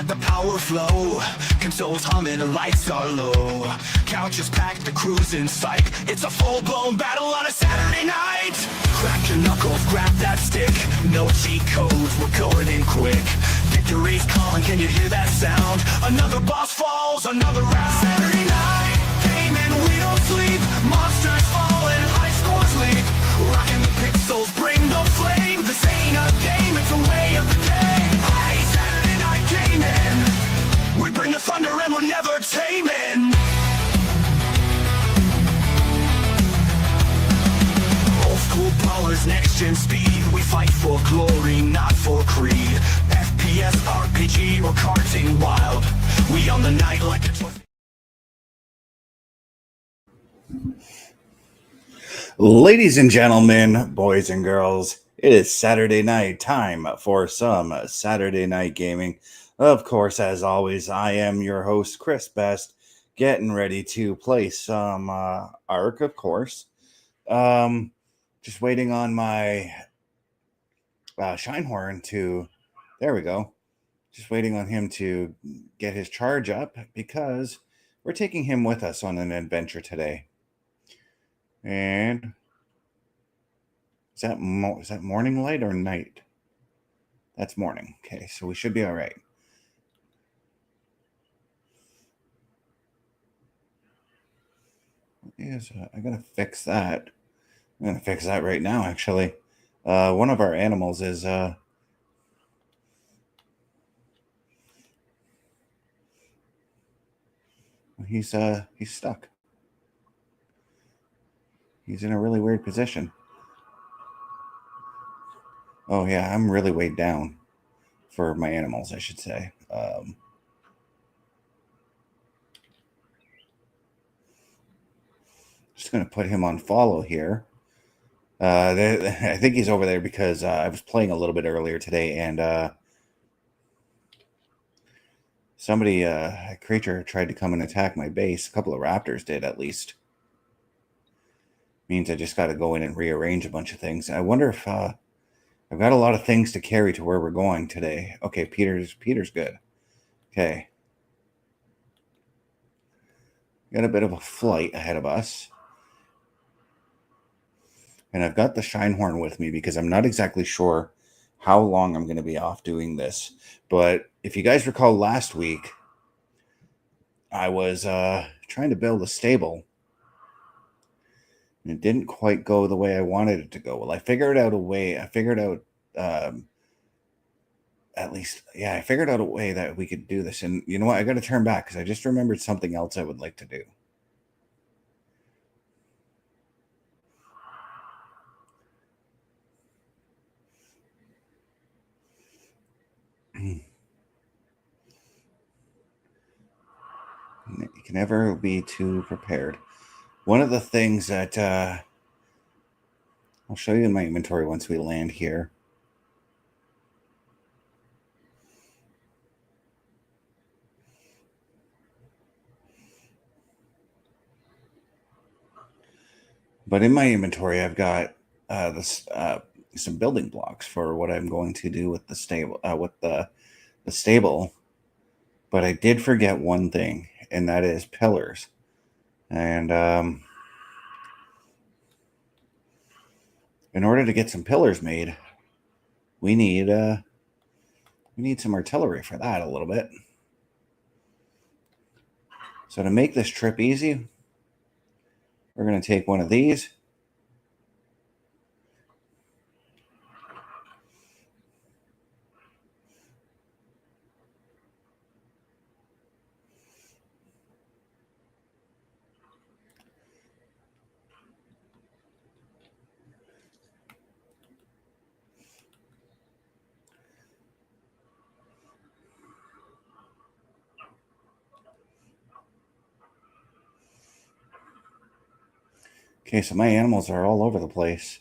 the power flow. Consoles humming, lights are low. Couches packed, the cruise in sight. It's a full-blown battle on a Saturday night. Crack your knuckles, grab that stick. No cheat codes, we're going in quick. Victory's calling, can you hear that sound? Another boss falls, another round. Saturday night, gaming, we don't sleep. Monsters fall and high scores leap. Rocking the pixels, bring the flame. This ain't a game, it's a way of the day. Hey, Saturday night gaming. We bring the thunder and we're never taming. Old school brawlers, next gen speed. We fight for glory, not for creed. FPS, RPG, or karting wild. We own the night like a trophy. Ladies and gentlemen, boys and girls, it is Saturday night, time for some Saturday night gaming. Of course, as always, I am your host, Chris Best, getting ready to play some Ark, of course. Just waiting on my Shinehorn to, there we go. Just waiting on him to get his charge up because we're taking him with us on an adventure today. And is that morning light or night? That's morning. Okay, so we should be all right. I gotta fix that. I'm gonna fix that right now. Actually, one of our animals is he's stuck. He's in a really weird position. Oh, yeah, I'm really weighed down for my animals, I should say. Just going to put him on follow here. I think he's over there because I was playing a little bit earlier today, and a creature tried to come and attack my base. A couple of raptors did, at least. Means I just got to go in and rearrange a bunch of things. I wonder if I've got a lot of things to carry to where we're going today. Okay, Peter's good. Okay. Got a bit of a flight ahead of us. And I've got the Shinehorn with me because I'm not exactly sure how long I'm going to be off doing this. But if you guys recall last week, I was trying to build a stable. And it didn't quite go the way I wanted it to go. Well, I figured out a way. I figured out a way that we could do this. And you know what? I got to turn back because I just remembered something else I would like to do. You can never be too prepared. One of the things that I'll show you in my inventory once we land here. But in my inventory, I've got some building blocks for what I'm going to do with the stable. The stable, but I did forget one thing, and that is pillars. And in order to get some pillars made, we need some artillery for that a little bit. So to make this trip easy, we're going to take one of these. Okay, so my animals are all over the place.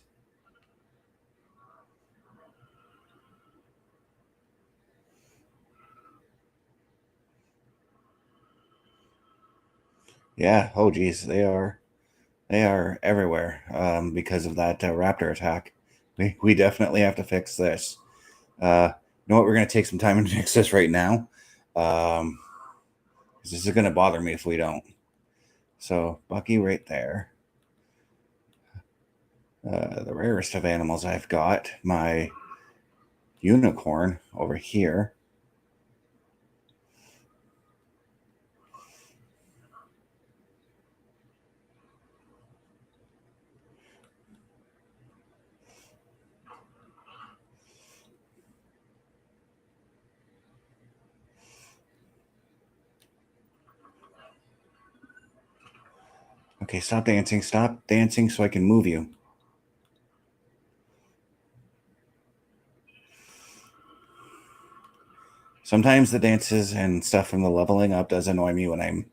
Yeah, oh geez, they are everywhere because of that raptor attack. We definitely have to fix this. You know what? We're going to take some time and fix this right now. This is going to bother me if we don't. So Bucky right there. The rarest of animals I've got, my unicorn over here. Okay, stop dancing. Stop dancing so I can move you. Sometimes the dances and stuff from the leveling up does annoy me when I'm,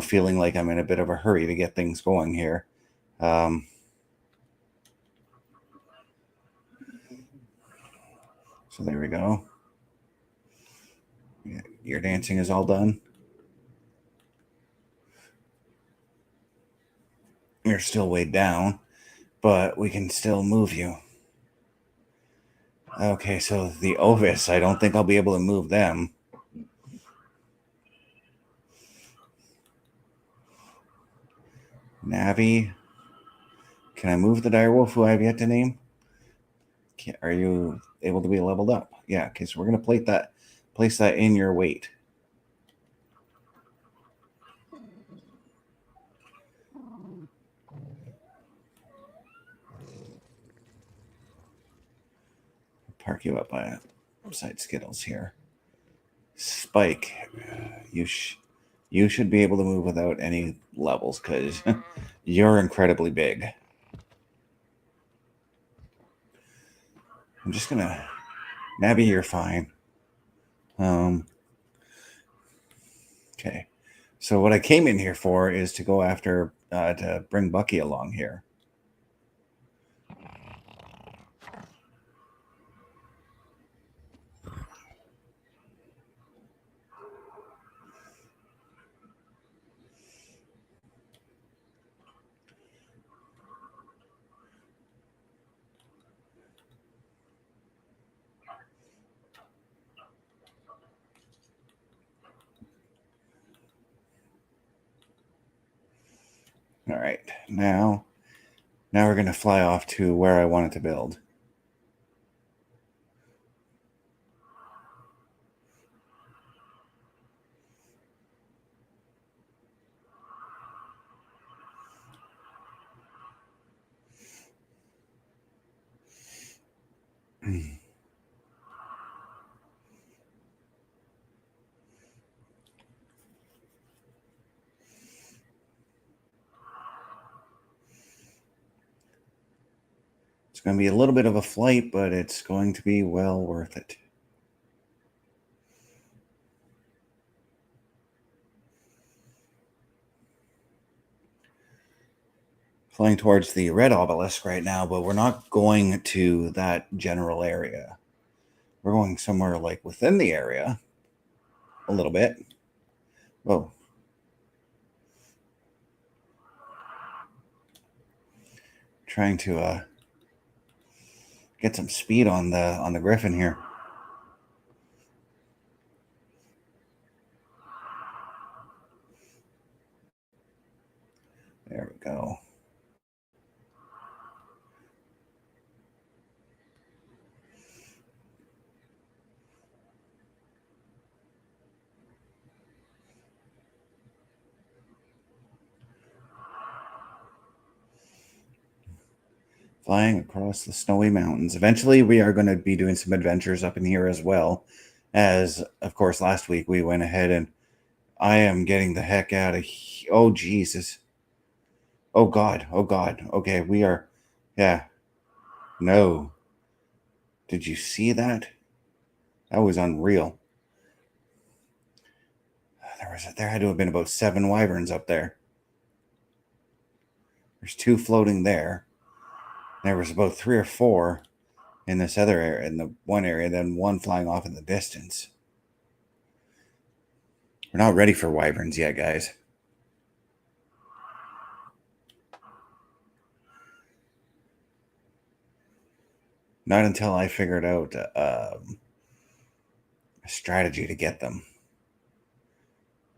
feeling like I'm in a bit of a hurry to get things going here. So there we go. Your dancing is all done. You're still weighed down, but we can still move you. Okay, so the Ovis, I don't think I'll be able to move them. Navi, can I move the direwolf who I have yet to name? Are you able to be leveled up? Yeah, okay, so we're going to place that in your weight. Park you up by side Skittles here. Spike, you should be able to move without any levels because you're incredibly big. I'm just gonna Nabby, you're fine. Okay. So what I came in here for is to go after to bring Bucky along here. All right. Now we're going to fly off to where I wanted to build. It's going to be a little bit of a flight, but it's going to be well worth it. Flying towards the red obelisk right now, but we're not going to that general area. We're going somewhere like within the area a little bit. Whoa. Trying to get some speed on the Griffin here. There we go. Flying across the snowy mountains. Eventually, we are going to be doing some adventures up in here as well. As, of course, last week we went ahead and I am getting the heck out of here. Oh, Jesus. Oh, God. Oh, God. Okay, we are. Yeah. No. Did you see that? That was unreal. There had to have been about 7 wyverns up there. There's 2 floating there. There was about 3 or 4 in this other area, in the one area, then 1 flying off in the distance. We're not ready for wyverns yet, guys. Not until I figured out a strategy to get them.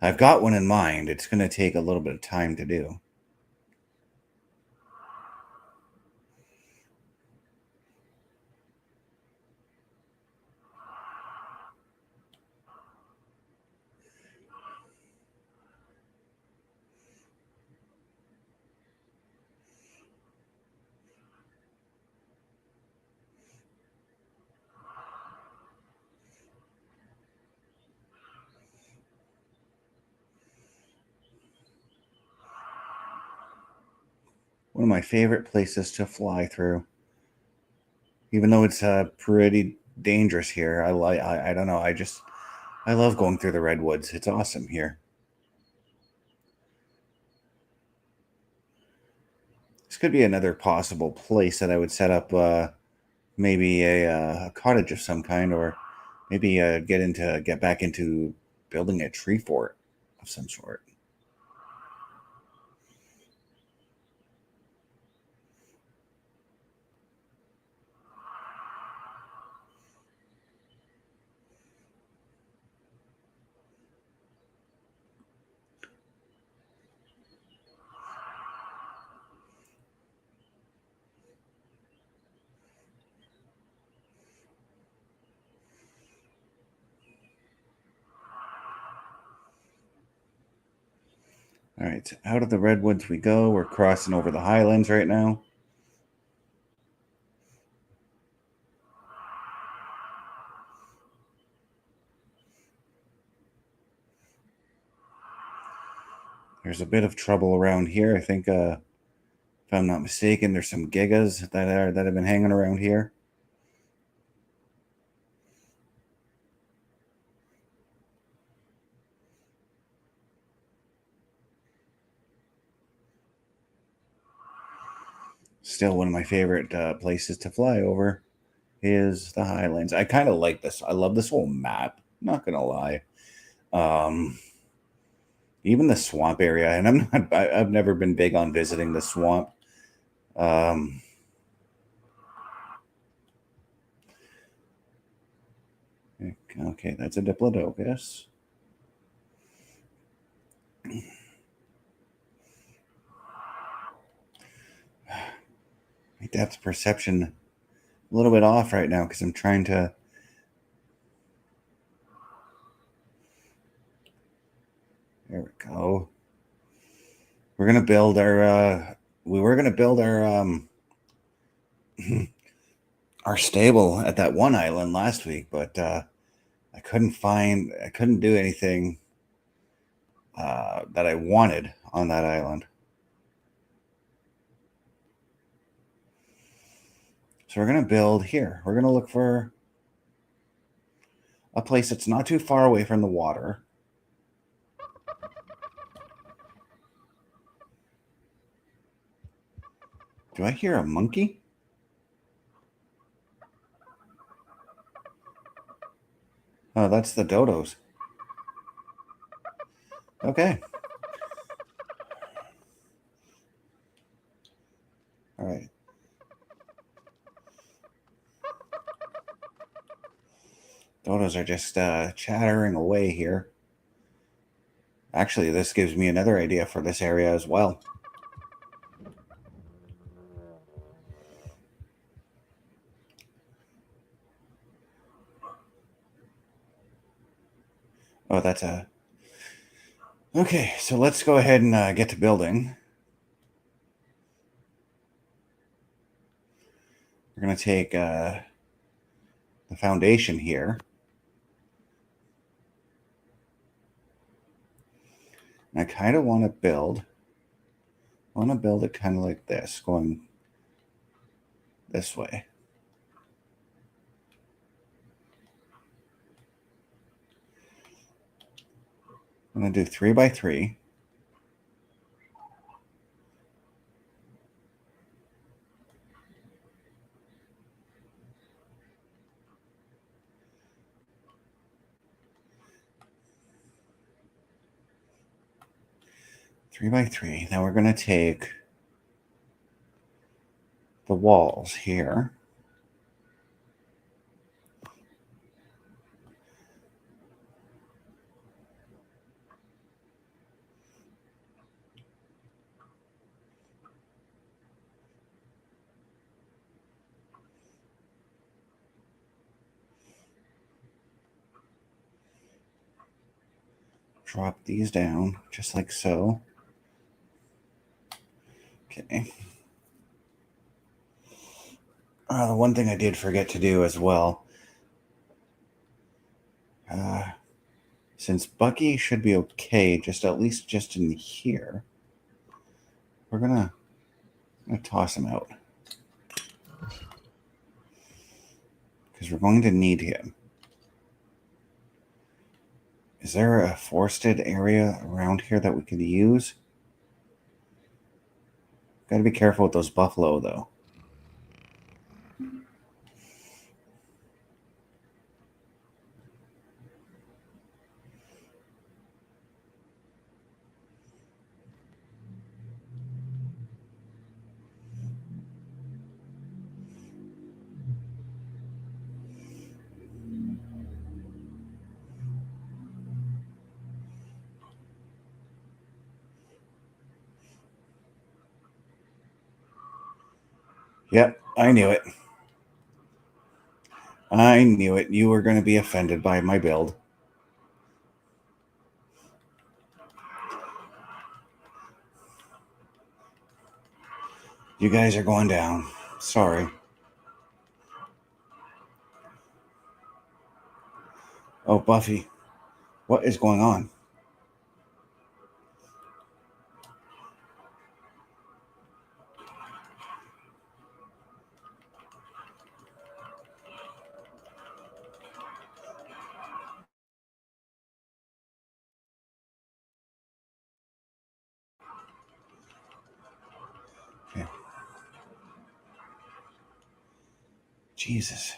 I've got one in mind. It's going to take a little bit of time to do. One of my favorite places to fly through. Even though it's pretty dangerous here, I don't know. I love going through the redwoods. It's awesome here. This could be another possible place that I would set up maybe a cottage of some kind, or maybe get back into building a tree fort of some sort. All right, out of the redwoods we go. We're crossing over the highlands right now. There's a bit of trouble around here. I think, if I'm not mistaken, there's some gigas that have been hanging around here. Still, one of my favorite places to fly over is the Highlands. I kind of like this. I love this whole map. Not gonna lie. Um, Even the swamp area, and I've never been big on visiting the swamp. Um, okay, that's a diplodocus. My depth perception a little bit off right now because I'm trying to. There we go. We're gonna build our. We were gonna build our stable at that one island last week, but I couldn't do anything that I wanted on that island. So we're gonna build here. We're gonna look for a place that's not too far away from the water. Do I hear a monkey? Oh, that's the dodos. Okay. All right. Dodos are just chattering away here. Actually, this gives me another idea for this area as well. Oh, that's a... Okay, so let's go ahead and get to building. We're going to take the foundation here. And I kind of want to build it kind of like this, going this way. I'm going to do 3 by 3. Three by 3. Now we're going to take the walls here. drop these down just like so. Okay. The one thing I did forget to do as well, since Bucky should be okay, at least in here, we're gonna toss him out because we're going to need him. Is there a forested area around here that we could use? Got to be careful with those buffalo, though. Yep, I knew it. I knew it. You were going to be offended by my build. You guys are going down. Sorry. Oh, Buffy. What is going on? Okay. Jesus.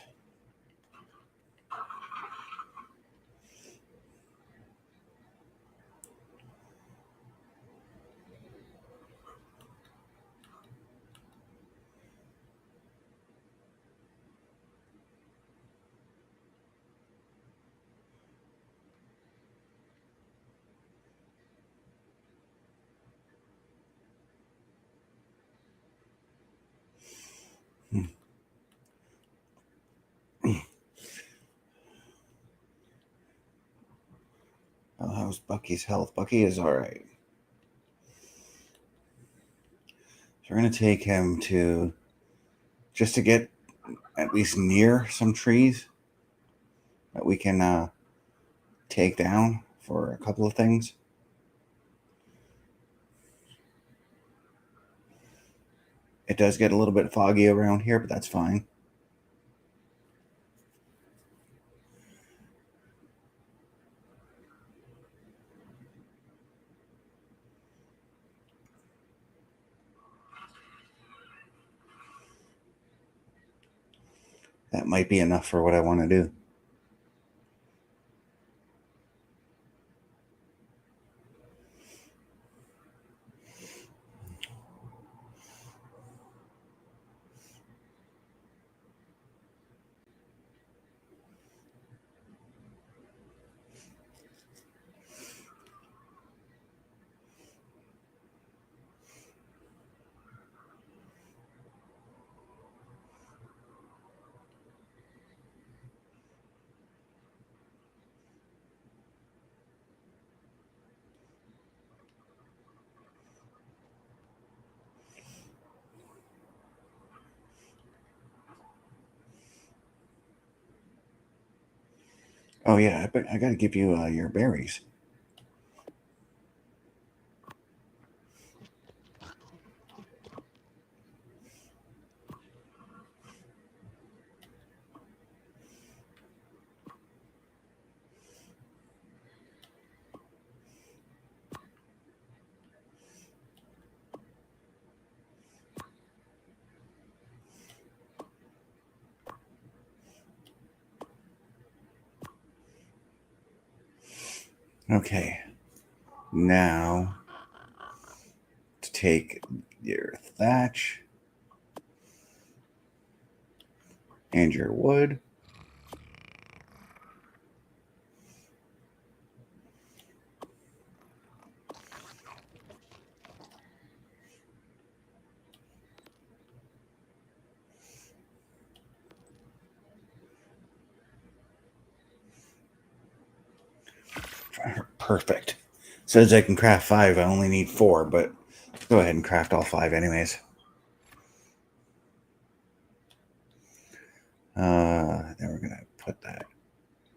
Oh, how's Bucky's health? Bucky is all right. So we're going to take him to just to get at least near some trees that we can take down for a couple of things. It does get a little bit foggy around here, but that's fine. That might be enough for what I want to do. Oh yeah, I got to give you your berries. Okay, now to take your thatch and your wood. Perfect. Says I can craft 5. I only need 4, but go ahead and craft all 5 anyways. Then we're going to put that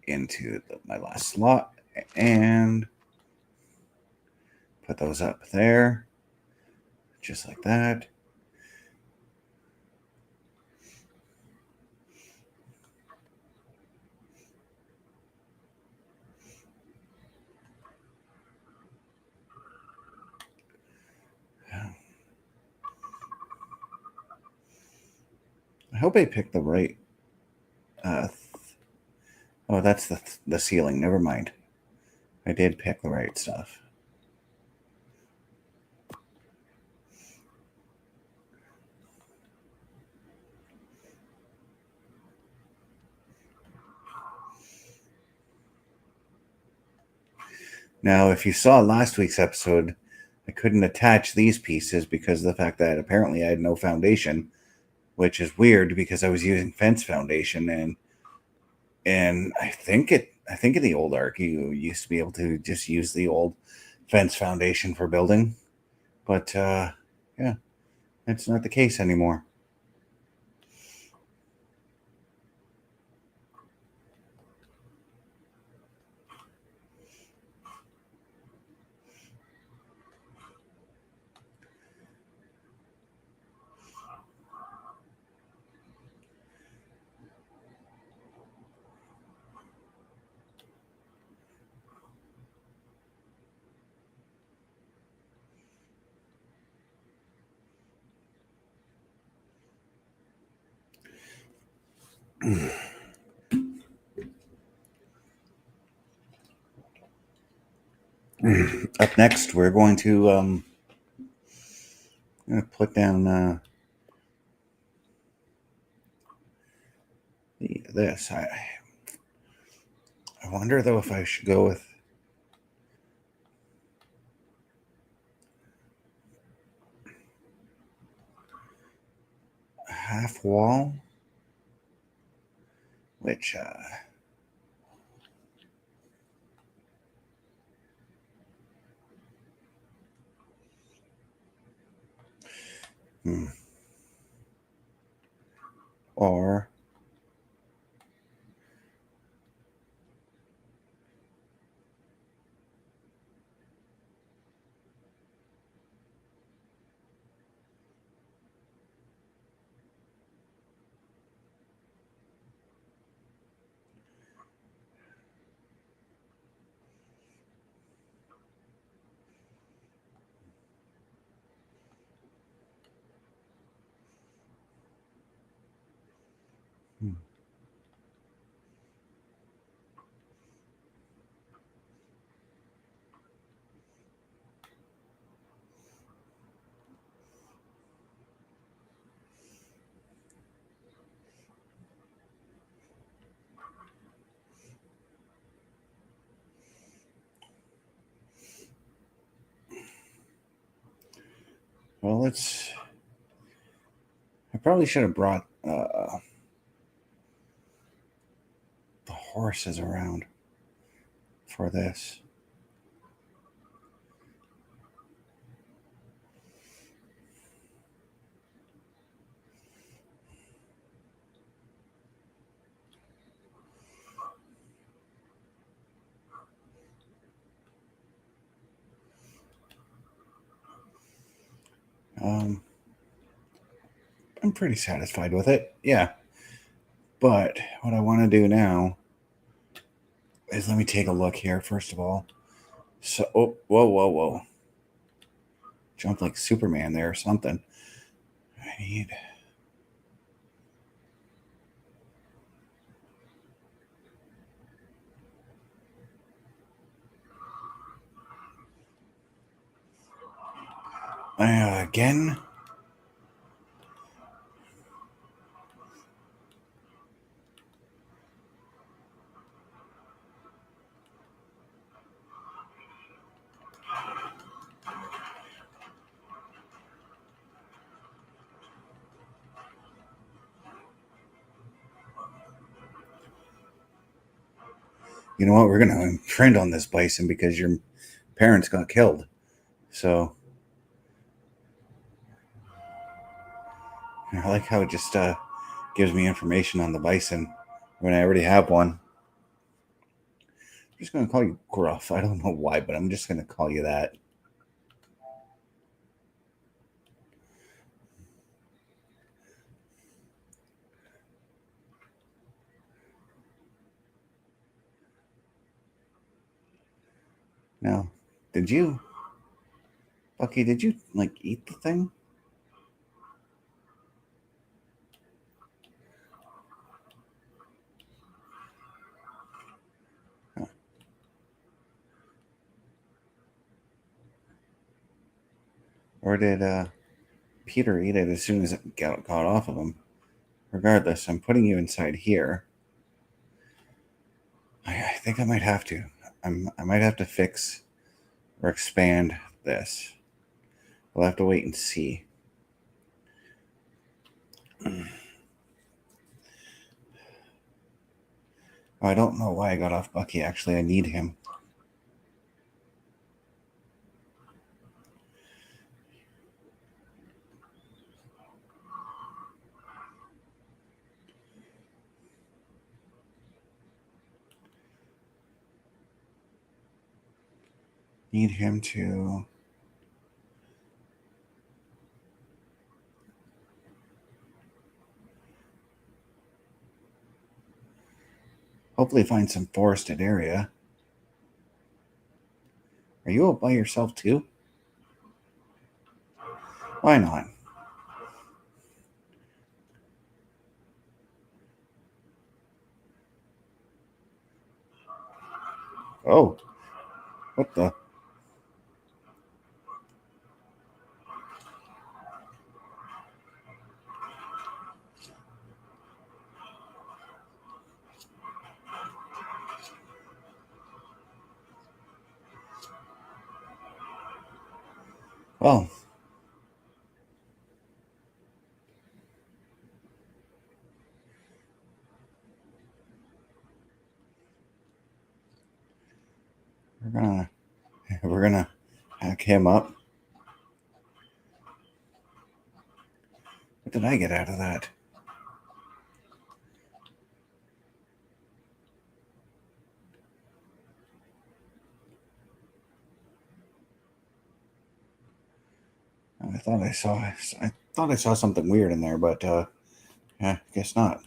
into my last slot and put those up there, just like that. I hope I picked the right. Oh, that's the ceiling. Never mind. I did pick the right stuff. Now, if you saw last week's episode, I couldn't attach these pieces because of the fact that apparently I had no foundation, which is weird because I was using fence foundation, and I think in the old Ark you used to be able to just use the old fence foundation for building, but yeah, that's not the case anymore. Up next, we're going to put down this. I wonder though if I should go with a half wall, which or well, let's. I probably should have brought the horses around for this. I'm pretty satisfied with it, yeah. But what I want to do now is let me take a look here first of all. So, oh, whoa! Jump like Superman there or something. I need. Again. You know what? We're going to imprint on this bison because you're parents got killed. So I like how it just gives me information on the bison when I already have one. I'm just going to call you Gruff. I don't know why, but I'm just going to call you that. Now, Bucky, did you, like, eat the thing? Huh. Or did Peter eat it as soon as it got off of him? Regardless, I'm putting you inside here. I think I might have to. I might have to fix or expand this. We'll have to wait and see. Oh, I don't know why I got off Bucky. Actually, I need him. Need him to... hopefully find some forested area. Are you up by yourself too? Why not? Oh, what the? Well, we're gonna hack him up. What did I get out of that? I thought I saw something weird in there, but yeah, guess not.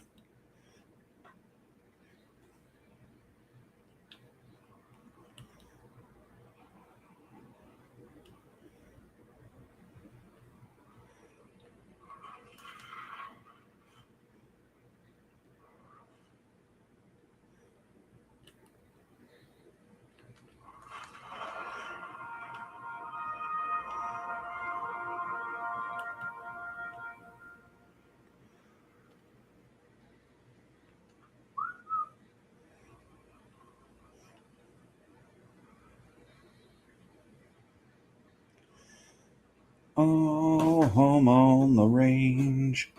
Oh, home on the range.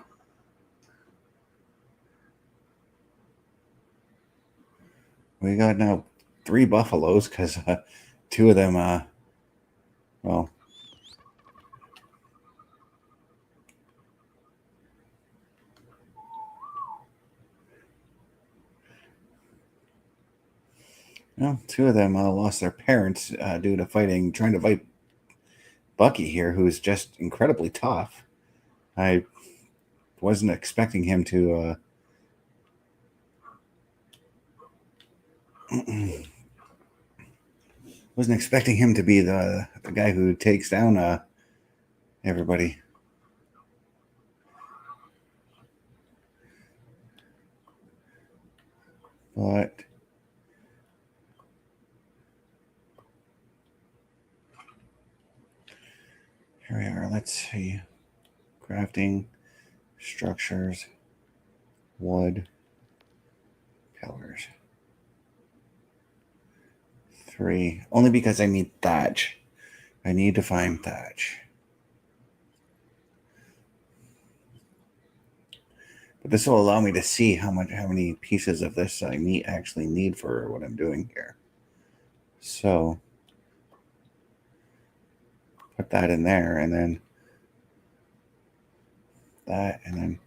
We got now 3 buffaloes because 2 of them, well, well, 2 of them lost their parents due to trying to fight Bucky here, who's just incredibly tough. I wasn't expecting him to. Wasn't expecting him to be the guy who takes down everybody. But here we are. Let's see. Crafting, structures, wood, pillars. 3. Only because I need thatch. I need to find thatch. But this will allow me to see how many pieces of this I actually need for what I'm doing here. So put that in there, and then that, and then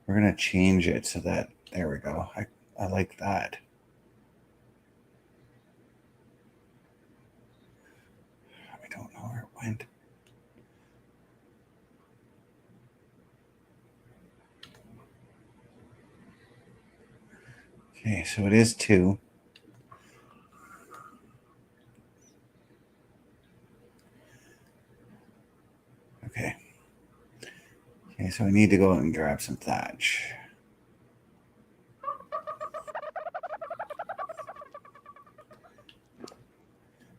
we're going to change it so that, there we go. I like that. I don't know where it went. Okay, so it is 2. Okay. Okay, so I need to go out and grab some thatch.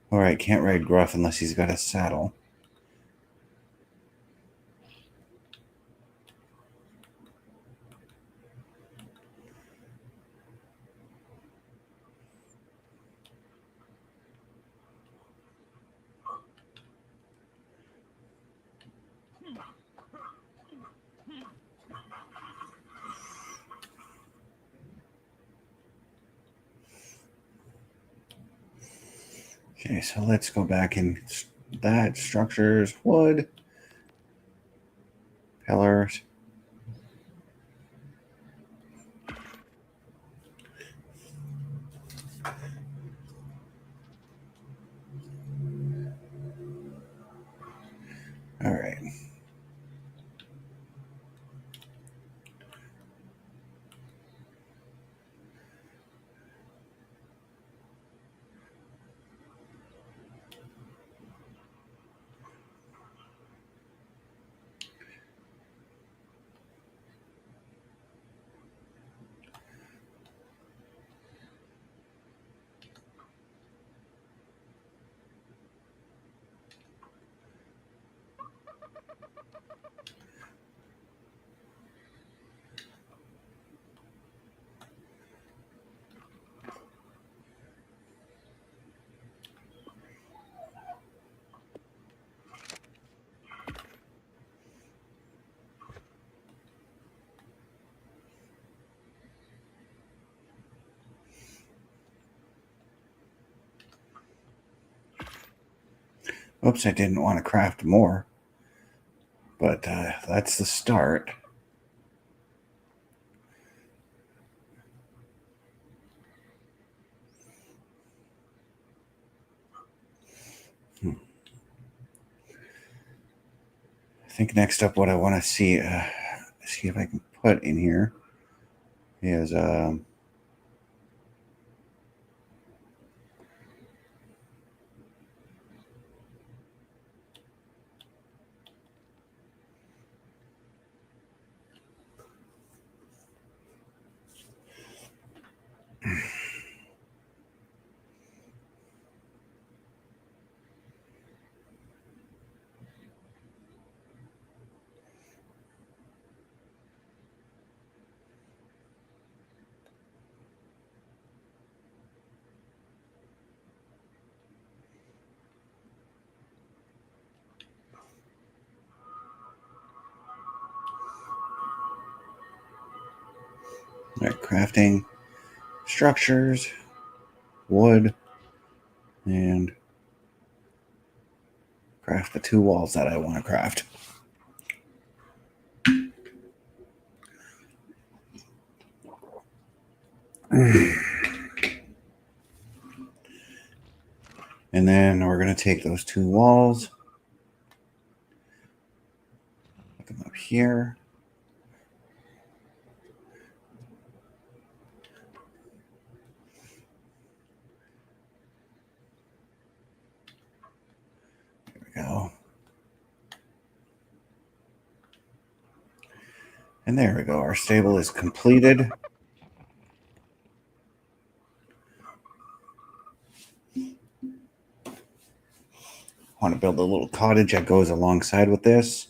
Alright, can't ride Gruff unless he's got a saddle. Okay, so let's go back in that. Structures, wood, pillars. All right. Oops, I didn't want to craft more, but that's the start. I think next up, what I want to see if I can put in here is crafting structures, wood, and craft the 2 walls that I want to craft. And then we're going to take those 2 walls, put them up here. There we go. And there we go. Our stable is completed. I want to build a little cottage that goes alongside with this.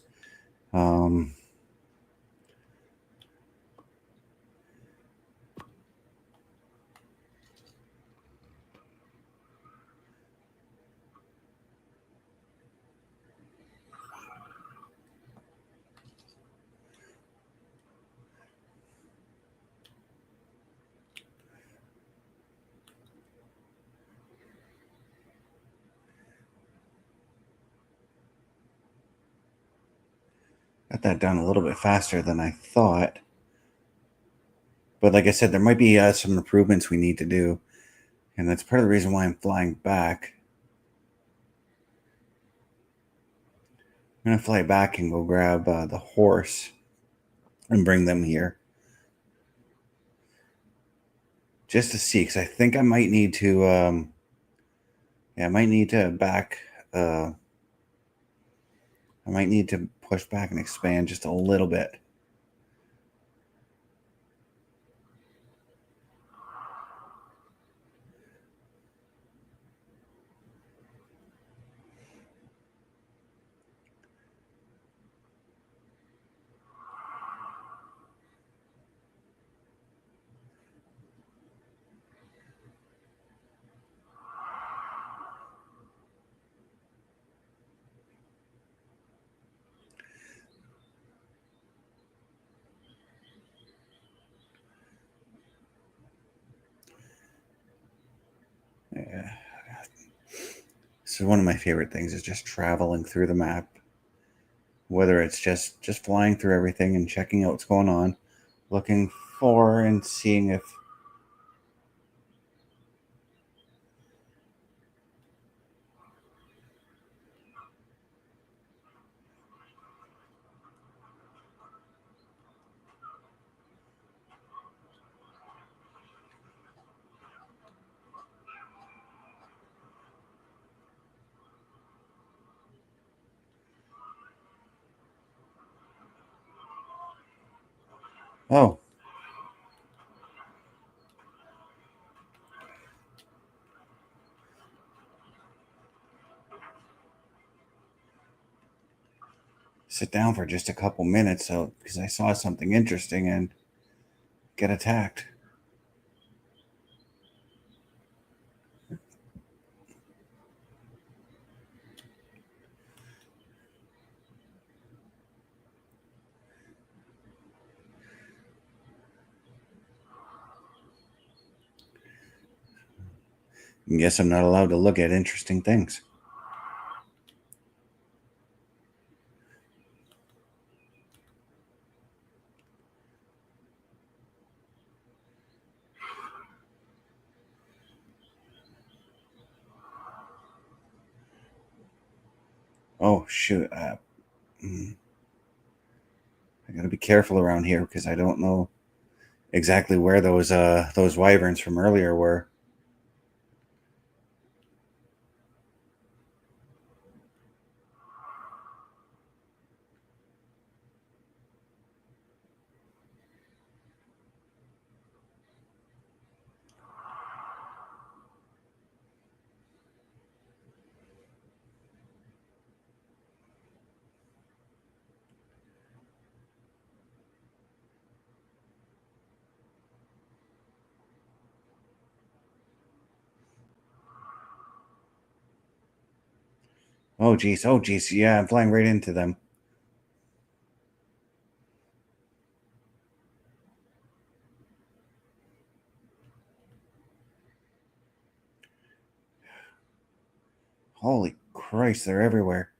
Got that done a little bit faster than I thought. But like I said, there might be some improvements we need to do. And that's part of the reason why I'm flying back. I'm going to fly back and go grab the horse and bring them here. Just to see, because I think I might need to, I might need to I might need to push back and expand just a little bit. Yeah. So one of my favorite things is just traveling through the map, whether it's just flying through everything and checking out what's going on, looking for and seeing if oh, sit down for just a couple minutes so because I saw something interesting and get attacked. And guess I'm not allowed to look at interesting things. Oh shoot! I gotta be careful around here because I don't know exactly where those wyverns from earlier were. Oh geez, yeah, I'm flying right into them. Holy Christ, they're everywhere.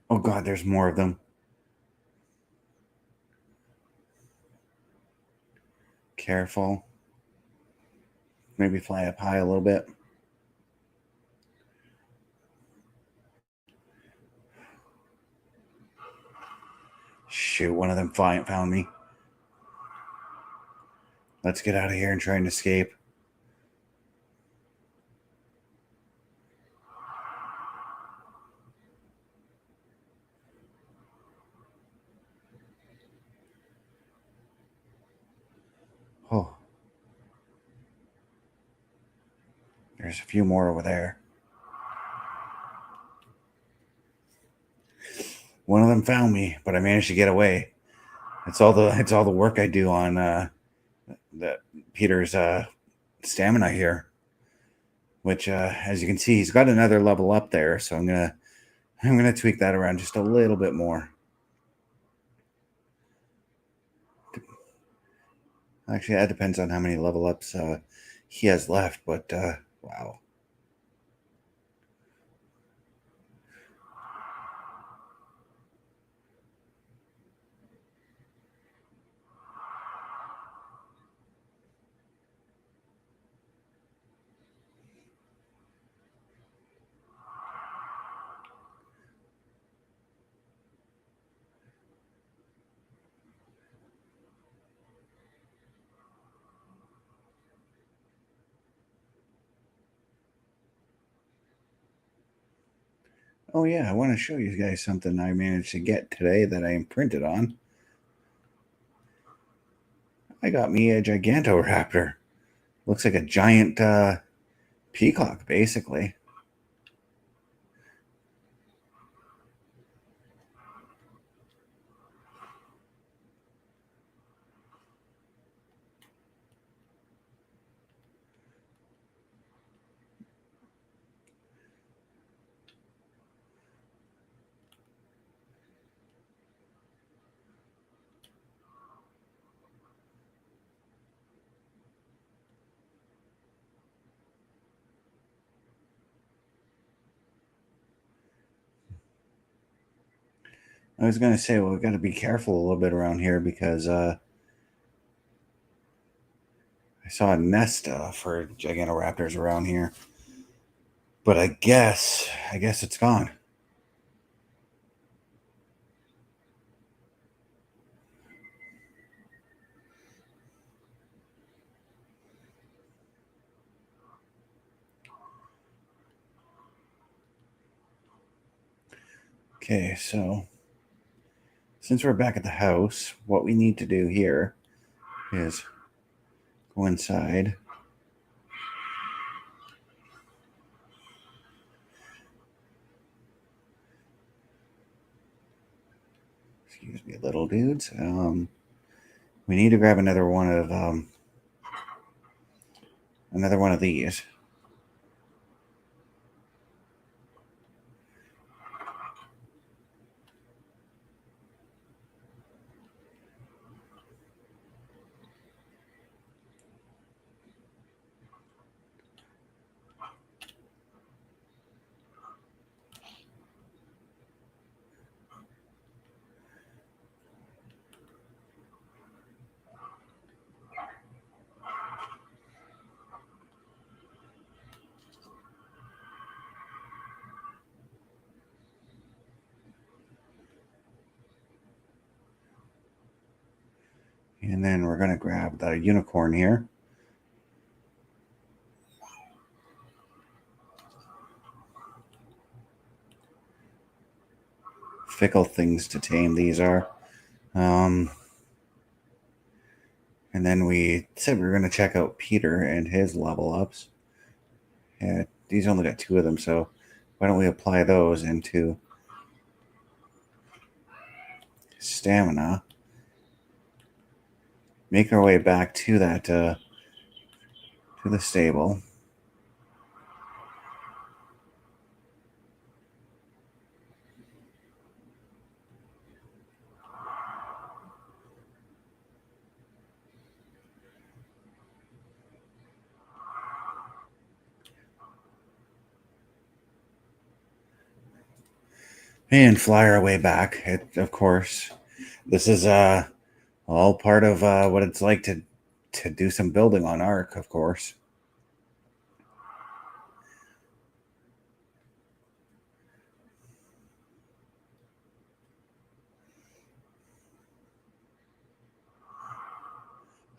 Oh god, there's more of them. Careful. Maybe fly up high a little bit. Shoot, one of them found me. Let's get out of here and try and escape. Oh, There's a few more over there. One of them found me, but I managed to get away. It's all the work I do on Peter's stamina here, which as you can see, he's got another level up there. So I'm gonna tweak that around just a little bit more. Actually, that depends on how many level ups he has left. But wow. Oh yeah, I want to show you guys something I managed to get today that I imprinted on. I got me a Gigantoraptor. Looks like a giant peacock, basically. I was going to say, well, we've got to be careful a little bit around here because I saw a nest for Gigantoraptors around here. But I guess it's gone. Okay, so since we're back at the house, what we need to do here is go inside. Excuse me, little dudes. We need to grab another one of these. And then we're going to grab the unicorn here. Fickle things to tame these are. And then we said we were going to check out Peter and his level ups. Yeah, these only got 2 of them, so why don't we apply those into stamina? Make our way back to that to the stable. And fly our way back. Of course, this is all part of what it's like to do some building on Ark, of course.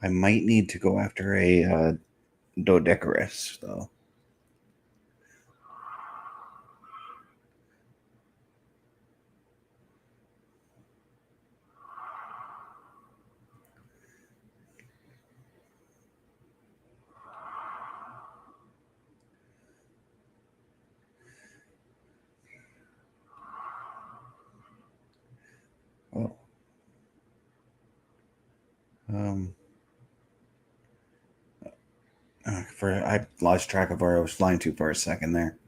I might need to go after a Dodecarus, though. I lost track of where I was flying to for a second there.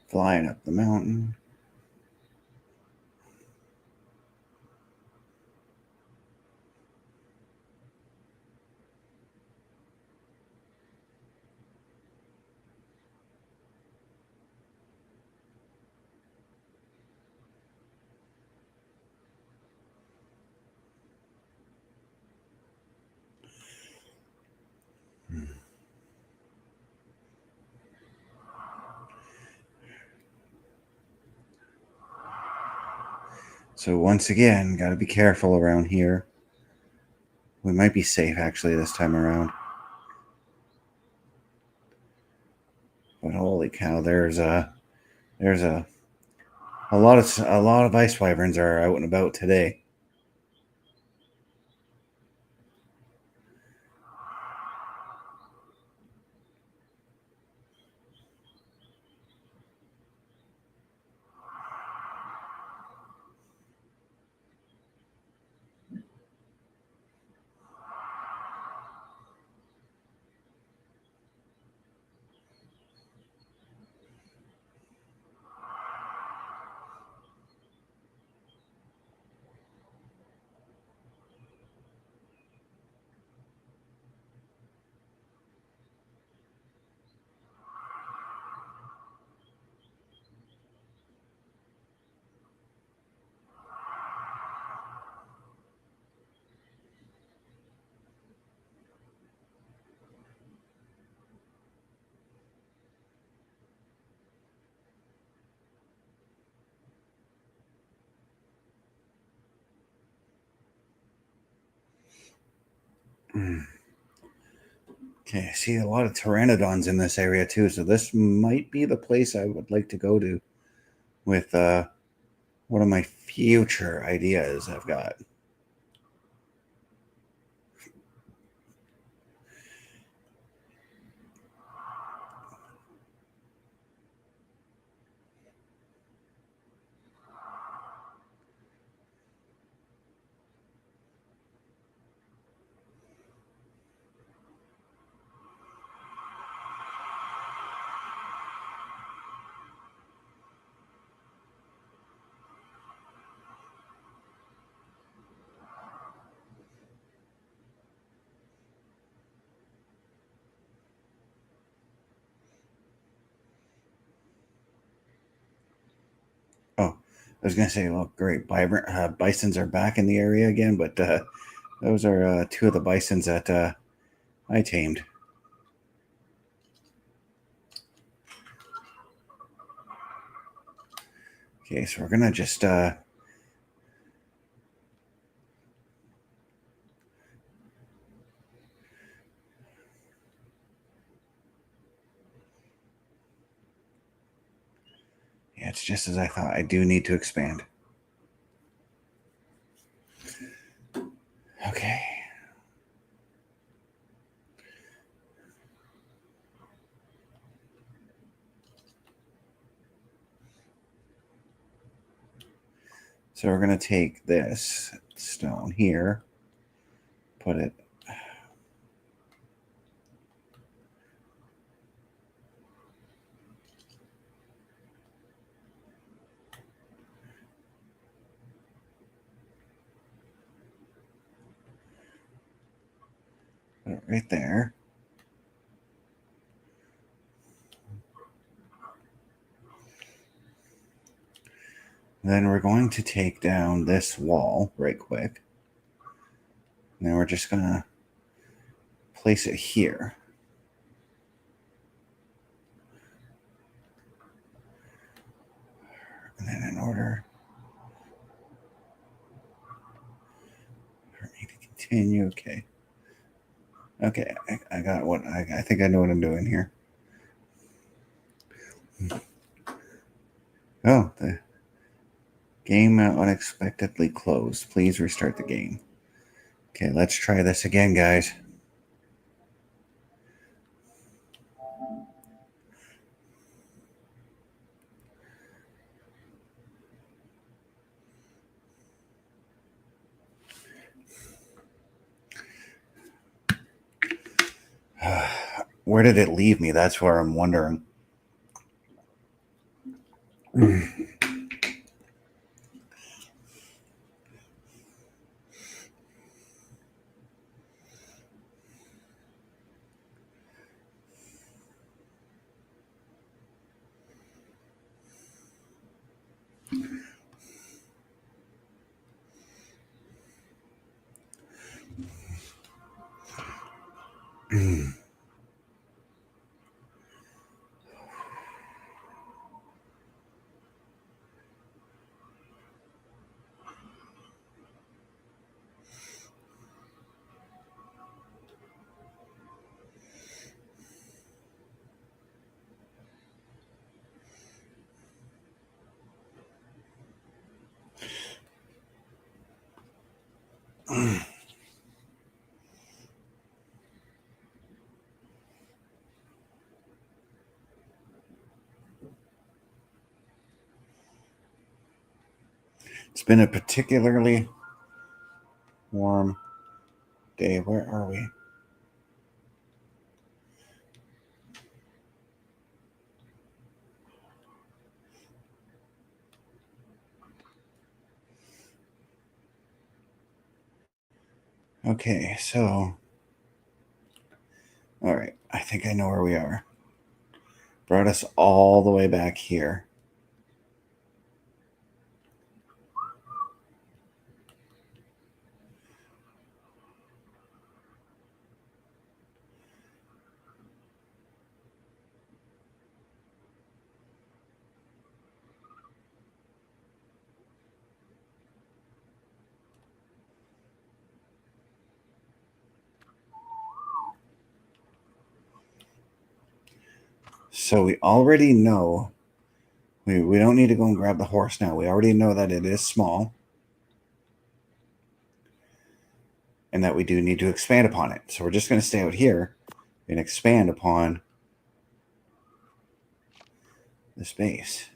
Flying up the mountain. So once again, got to be careful around here. We might be safe actually this time around. But holy cow, there's a lot of ice wyverns are out and about today. Okay, I see a lot of pteranodons in this area too, so this might be the place I would like to go to with one of my future ideas I've got. Oh, I was gonna say, well, great, bisons are back in the area again, but those are two of the bisons that I tamed. Okay, so we're gonna just yeah, it's just as I thought. I do need to expand. Okay. So we're going to take this stone here, put it right there. Then we're going to take down this wall right quick. And then we're just going to place it here. And then in order for me to continue, okay. Okay, I got what I think I know what I'm doing here. Oh, the game unexpectedly closed. Please restart the game. Okay, let's try this again, guys. Where did it leave me? That's where I'm wondering. It's been a particularly warm day. Where are we? Okay, so all right, I think I know where we are. Brought us all the way back here. So we already know we don't need to go and grab the horse now. We already know that it is small and that we do need to expand upon it. So we're just going to stay out here and expand upon the space.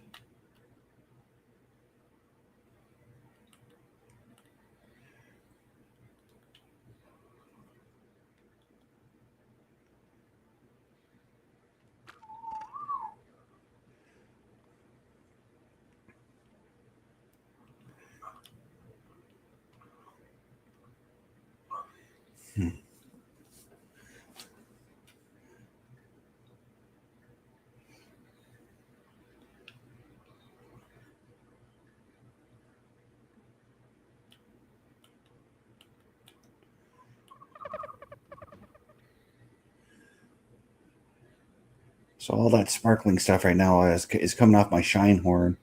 So all that sparkling stuff right now is coming off my shine horn.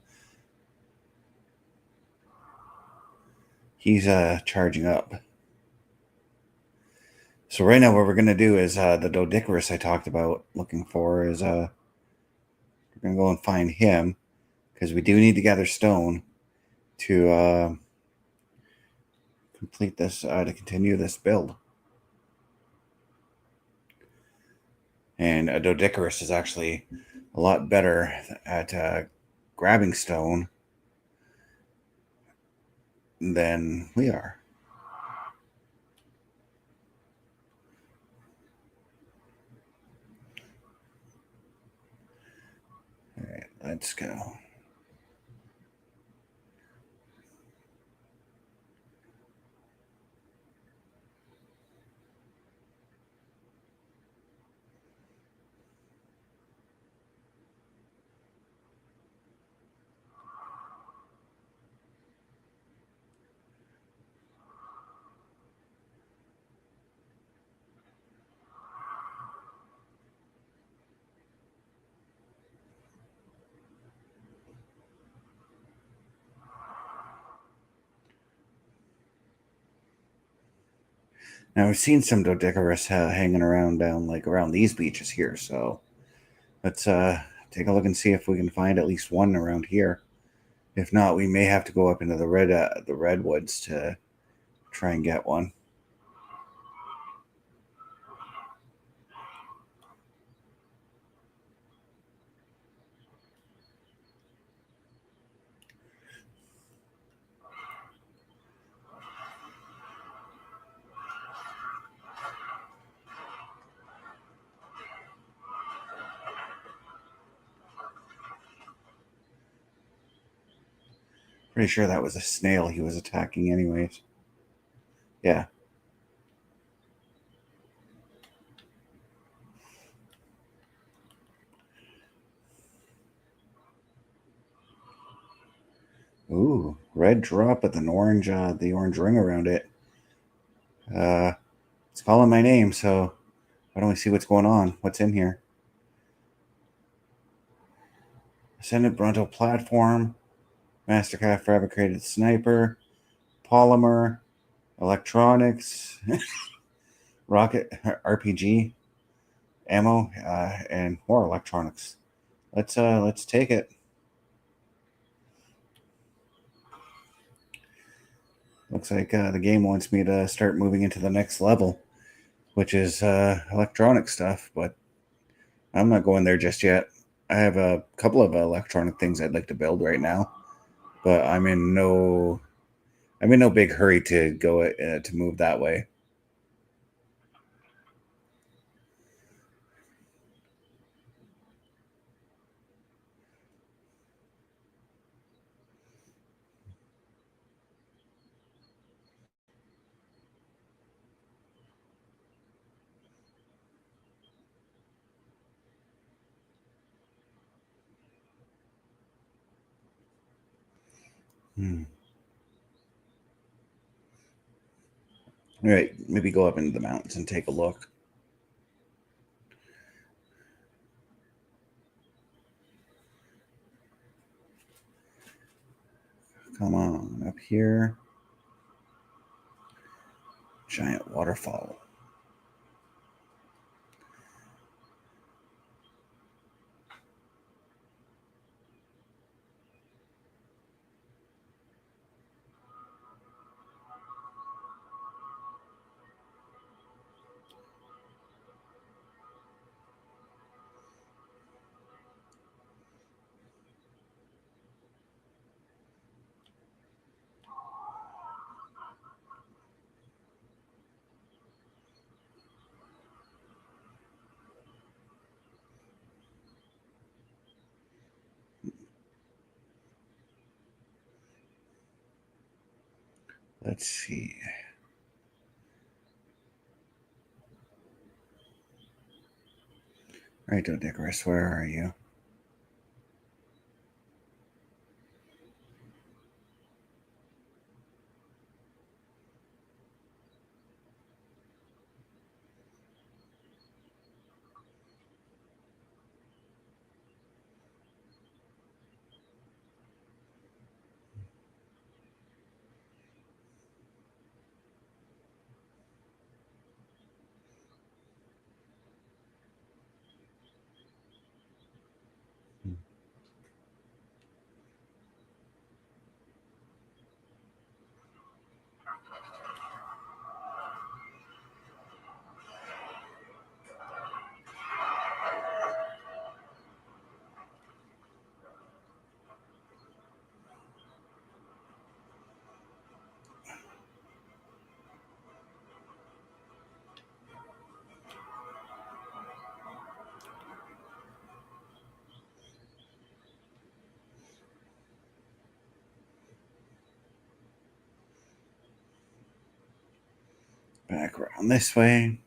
He's charging up. So right now what we're going to do is the Dodicarus I talked about looking for is we're going to go and find him because we do need to gather stone to complete this, to continue this build. And a Dodicarus is actually a lot better at grabbing stone than we are. All right, let's go. Now I've seen some Doedicurus hanging around down like around these beaches here, so let's take a look and see if we can find at least one around here. If not, we may have to go up into the redwoods to try and get one. Pretty sure that was a snail he was attacking, anyways. Yeah. Ooh, red drop with an orange, the orange ring around it. It's calling my name, so why don't we see what's going on? What's in here? Ascended Bronto platform, Mastercraft fabricated sniper, polymer, electronics, rocket RPG, ammo, and more electronics. Let's take it. Looks like the game wants me to start moving into the next level, which is electronic stuff, but I'm not going there just yet. I have a couple of electronic things I'd like to build right now, but I'm in no big hurry to go to move that way. Hmm. All right, maybe go up into the mountains and take a look. Come on, up here. Giant waterfall. Let's see. All right, Doedicurus, where are you? Back around this way.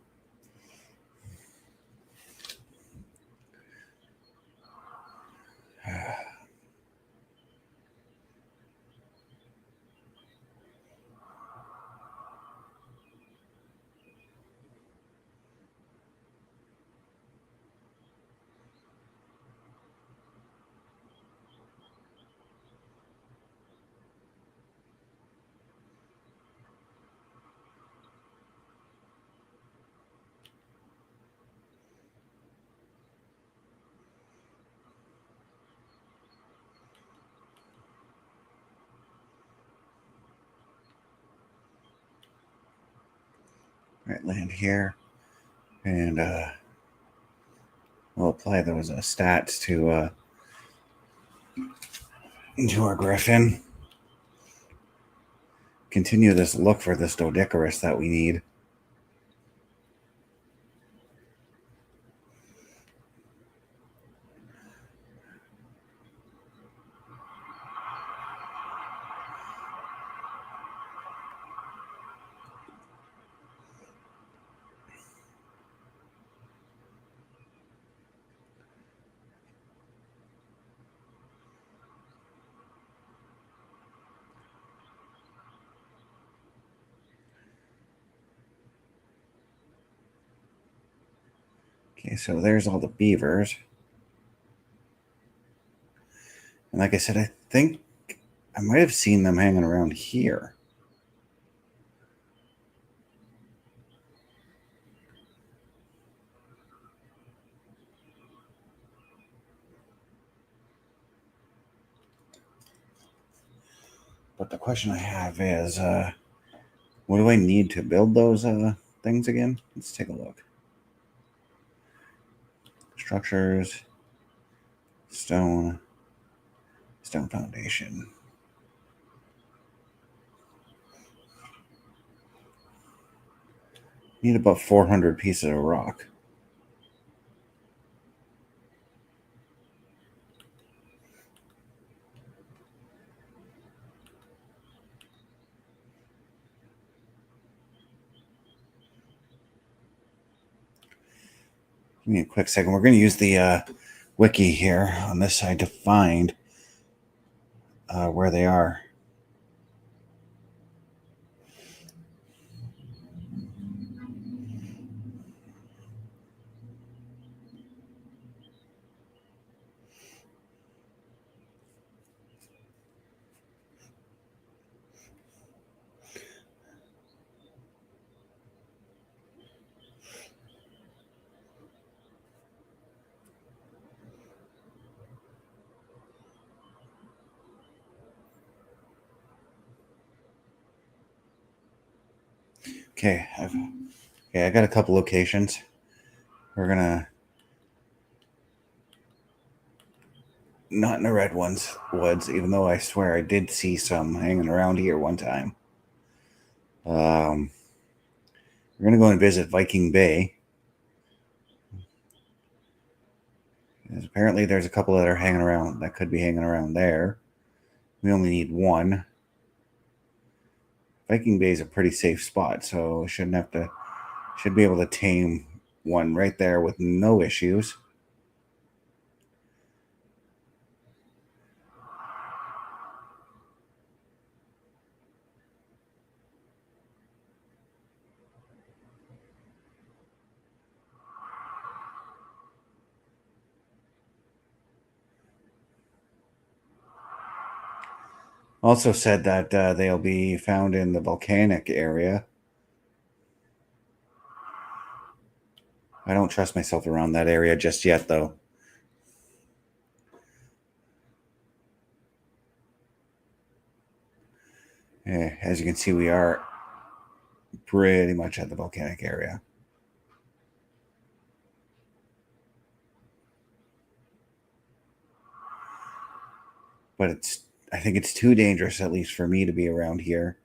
Right, land here. And we'll apply those stats to into our griffin. Continue this look for this Doedicurus that we need. Okay, so there's all the beavers. And like I said, I think I might have seen them hanging around here. But the question I have is, what do I need to build those things again? Let's take a look. Structures, stone foundation. Need about 400 pieces of rock. Give me a quick second. We're going to use the wiki here on this side to find where they are. Okay, I got a couple locations. We're gonna not in the red woods, even though I swear I did see some hanging around here one time. We're gonna go and visit Viking Bay. Apparently, there's a couple that are hanging around that could be hanging around there. We only need one. Viking Bay is a pretty safe spot, so should be able to tame one right there with no issues. Also said that they'll be found in the volcanic area. I don't trust myself around that area just yet, though. As you can see, we are pretty much at the volcanic area. But I think it's too dangerous, at least for me, to be around here.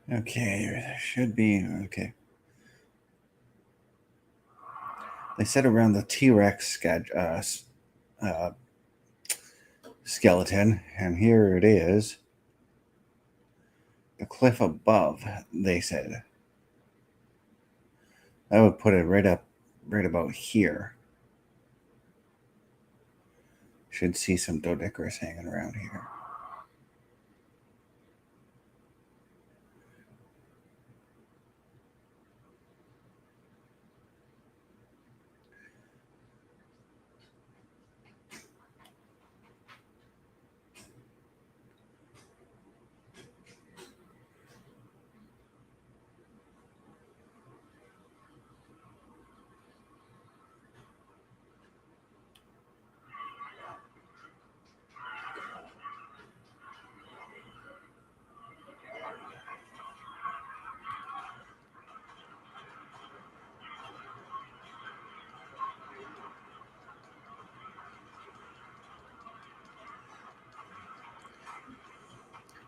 Okay, there should be. Okay. They said around the T-Rex skeleton, and here it is. The cliff above, they said. I would put it right about here. Should see some Doedicurus hanging around here.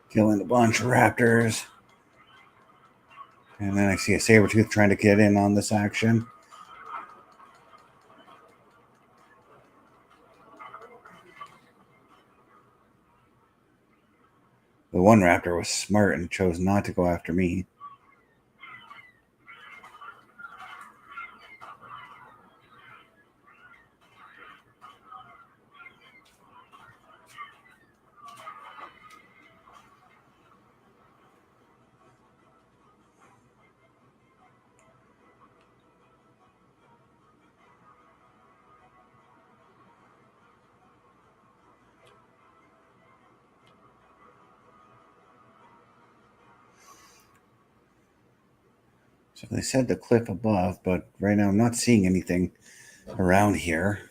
Killing a bunch of raptors. And then I see a saber-tooth trying to get in on this action. The one raptor was smart and chose not to go after me. So they said the cliff above, but right now I'm not seeing anything around here.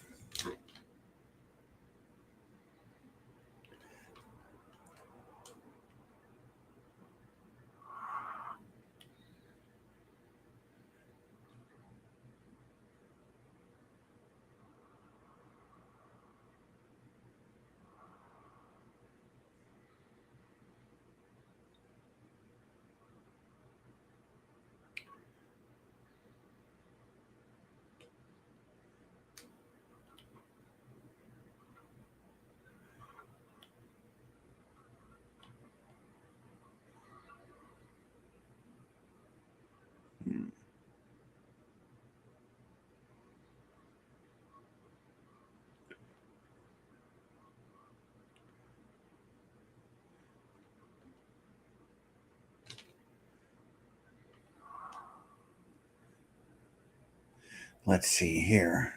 Let's see here.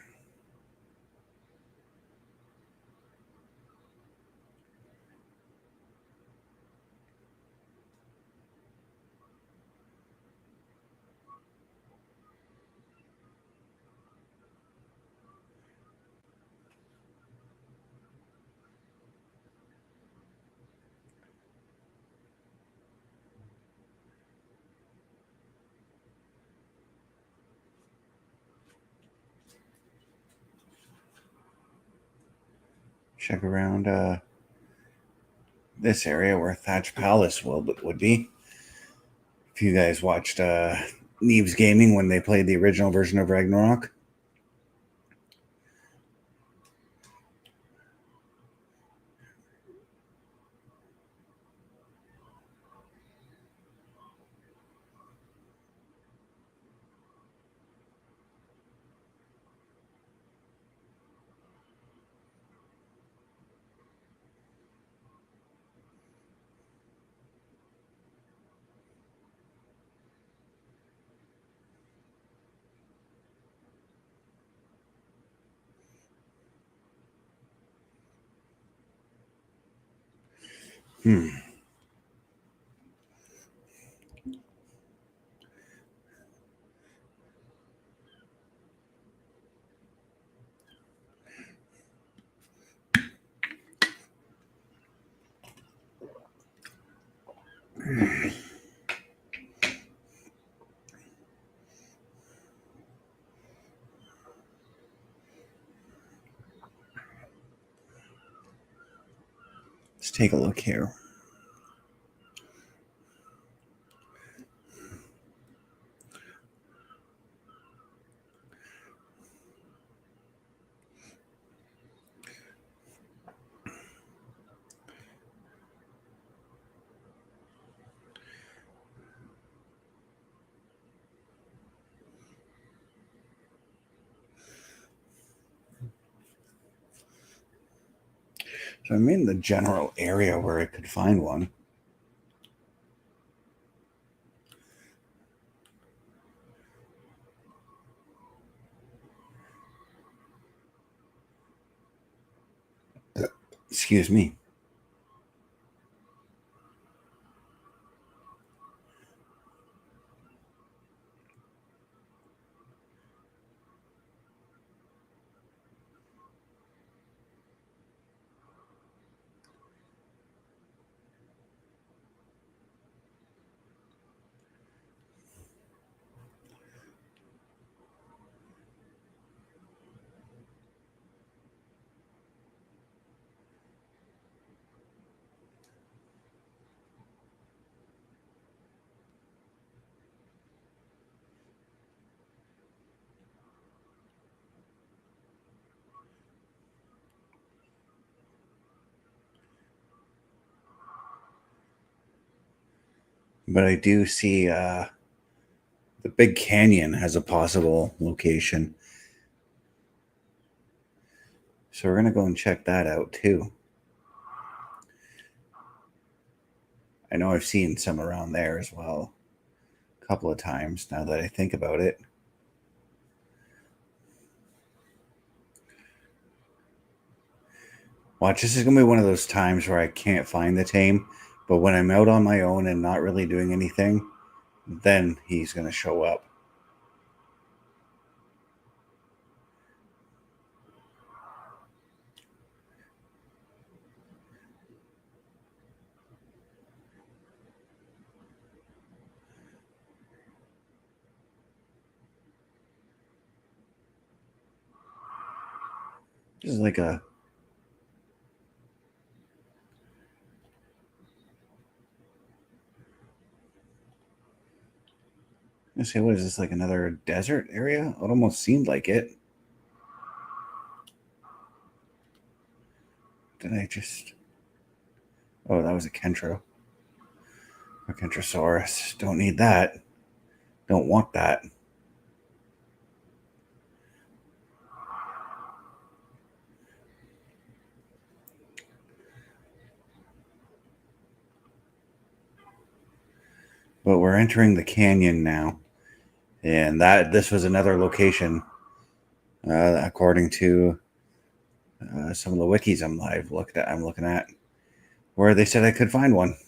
Check around this area where Thatch Palace would be. If you guys watched Neves Gaming when they played the original version of Ragnarok. Let's take a look here. So I'm in the general area where I could find one. Excuse me. But I do see the Big Canyon has a possible location. So we're going to go and check that out too. I know I've seen some around there as well a couple of times now that I think about it. Watch, this is going to be one of those times where I can't find the tame, but when I'm out on my own and not really doing anything, then he's going to show up. This is like a... I say, what is this, like another desert area? It almost seemed like it. Did I just... Oh, that was a Kentro. A Kentrosaurus. Don't need that. Don't want that. But we're entering the canyon now. And this was another location, according to some of the wikis I'm looking at, where they said I could find one.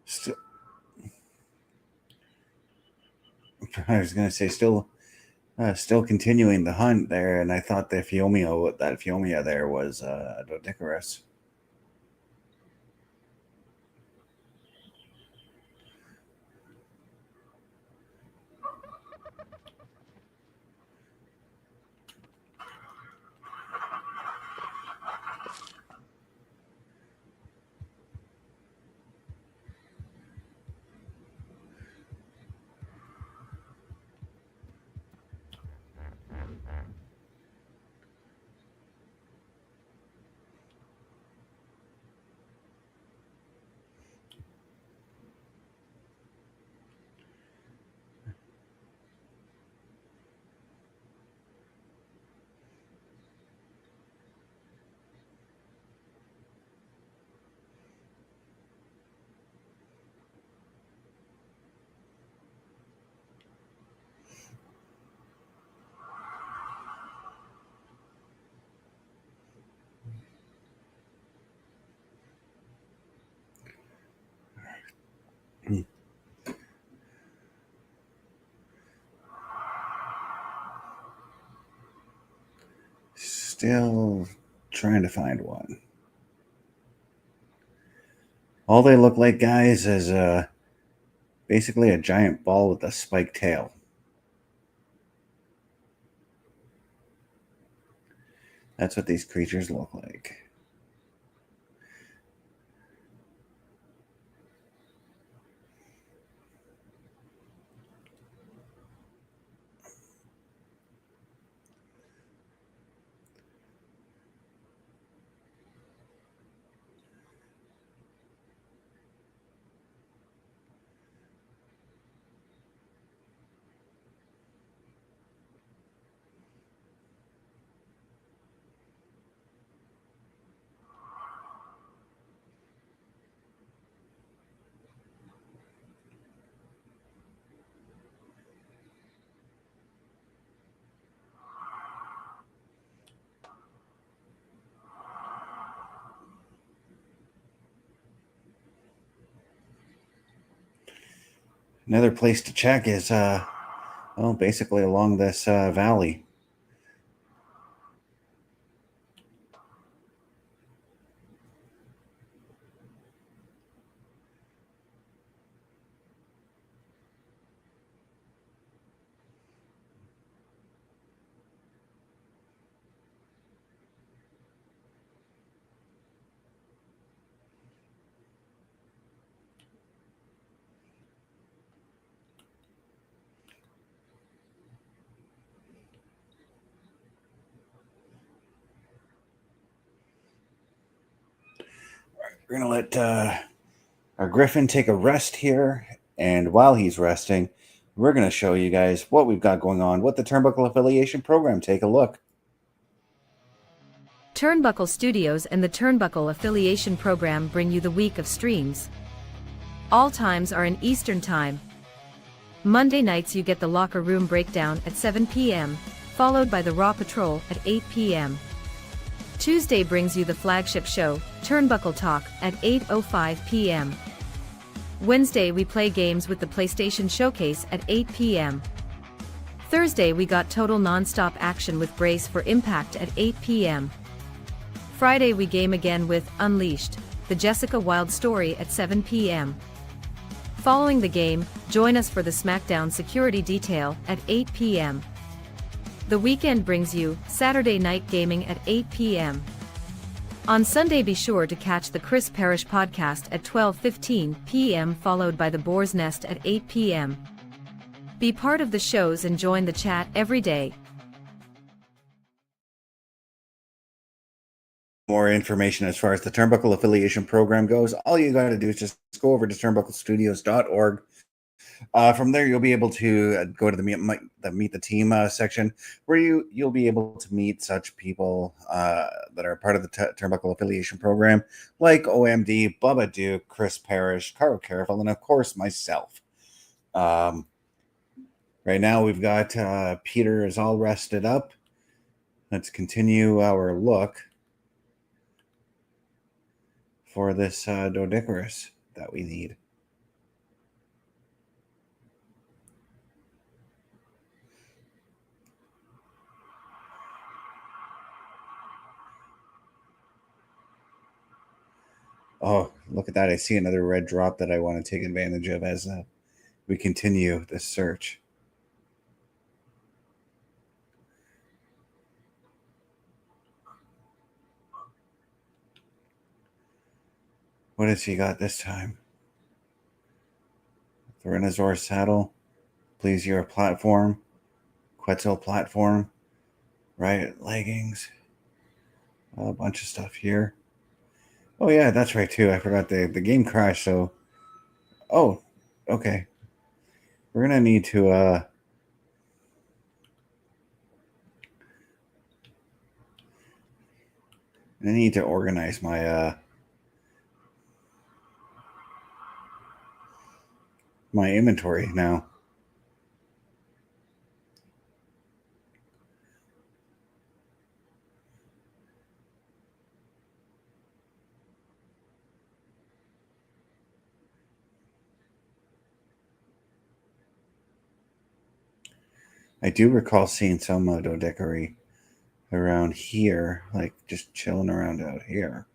Still, I was going to say, still continuing the hunt there, and I thought that Phiomia there was Dodicarus. Still trying to find one. All they look like, guys, is basically a giant ball with a spiked tail. That's what these creatures look like. Another place to check is, basically along this valley. We're going to let our Griffin take a rest here. And while he's resting, we're going to show you guys what we've got going on with the Turnbuckle Affiliation Program. Take a look. Turnbuckle Studios and the Turnbuckle Affiliation Program bring you the week of streams. All times are in Eastern Time. Monday nights you get the Locker Room Breakdown at 7 p.m., followed by the Raw Patrol at 8 p.m. Tuesday brings you the flagship show, Turnbuckle Talk, at 8:05 p.m. Wednesday we play games with the PlayStation Showcase at 8 p.m. Thursday we got total non-stop action with Brace for Impact at 8 p.m. Friday we game again with Unleashed, the Jessica Wilde story at 7 p.m. Following the game, join us for the SmackDown Security Detail at 8 p.m. The weekend brings you Saturday Night Gaming at 8 p.m. On Sunday be sure to catch the Chris Parrish podcast at 12:15 p.m. followed by the Boar's Nest at 8 p.m. Be part of the shows and join the chat every day. More information as far as the Turnbuckle Affiliation Program goes, all you got to do is just go over to turnbucklestudios.org. From there, you'll be able to go to the meet the team section, where you'll be able to meet such people that are part of the Turnbuckle Affiliation Program, like OMD, Bubba Duke, Chris Parrish, Carl Careful, and of course myself. Right now, we've got Peter is all rested up. Let's continue our look for this Doedicurus that we need. Oh, look at that. I see another red drop that I want to take advantage of as we continue this search. What has he got this time? Tyrannosaurus saddle, Plesiosaur platform, Quetzal platform, Riot leggings, a bunch of stuff here. Oh yeah, that's right too. I forgot the game crashed. So, oh, okay. We're gonna need to organize my my inventory now. I do recall seeing some Doedicuri around here, like just chilling around out here.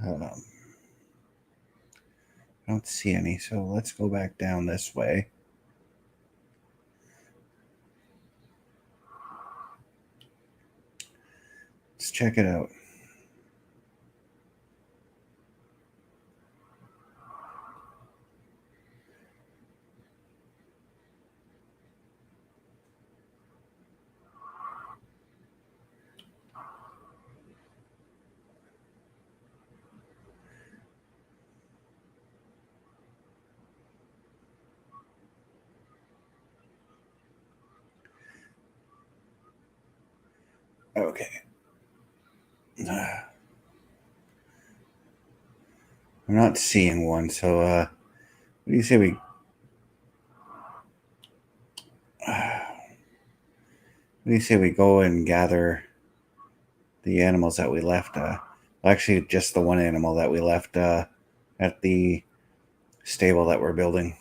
I don't see any, so let's go back down this way. Let's check it out. Okay. I'm not seeing one, so what do you say we go and gather the animals that we left? Actually, just the one animal that we left at the stable that we're building.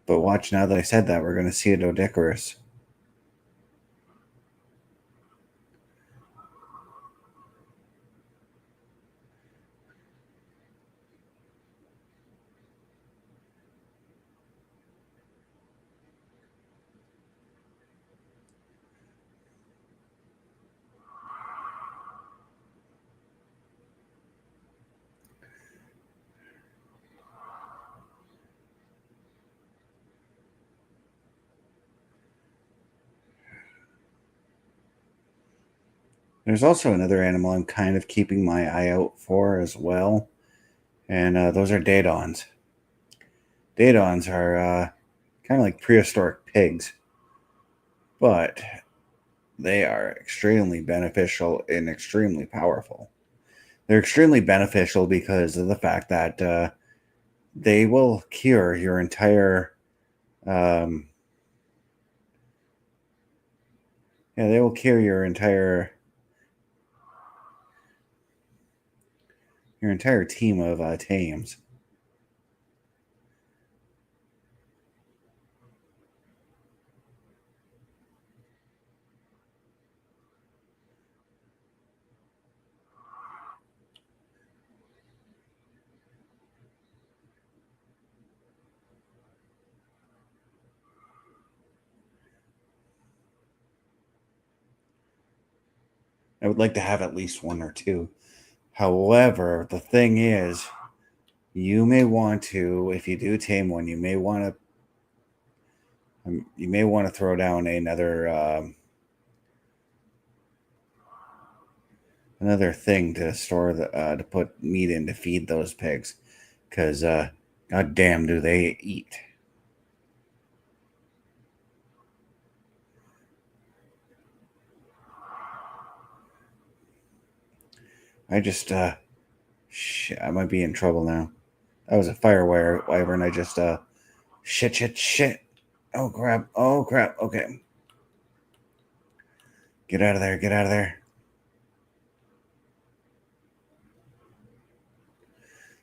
But watch, now that I said that, we're going to see a Doedicurus. There's also another animal I'm kind of keeping my eye out for as well, and those are Daedons. Daedons are kind of like prehistoric pigs, but they are extremely beneficial and extremely powerful. They're extremely beneficial because of the fact that they will cure your entire they will cure your entire team of tames. I would like to have at least one or two. However, the thing is, you may want to, if you do tame one, you may want to You may want to throw down another thing to store to put meat in to feed those pigs, because god damn do they eat. I just shit, I might be in trouble now. That was a fire wyvern. I just shit. Oh crap. Okay, get out of there.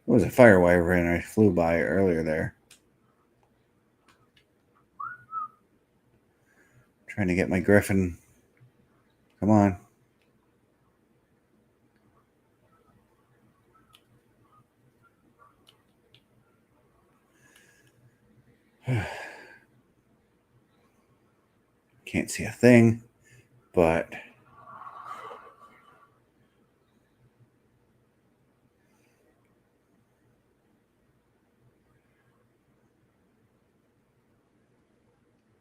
It was a fire wyvern I flew by earlier there. Trying to get my griffin. Come on. Can't see a thing, but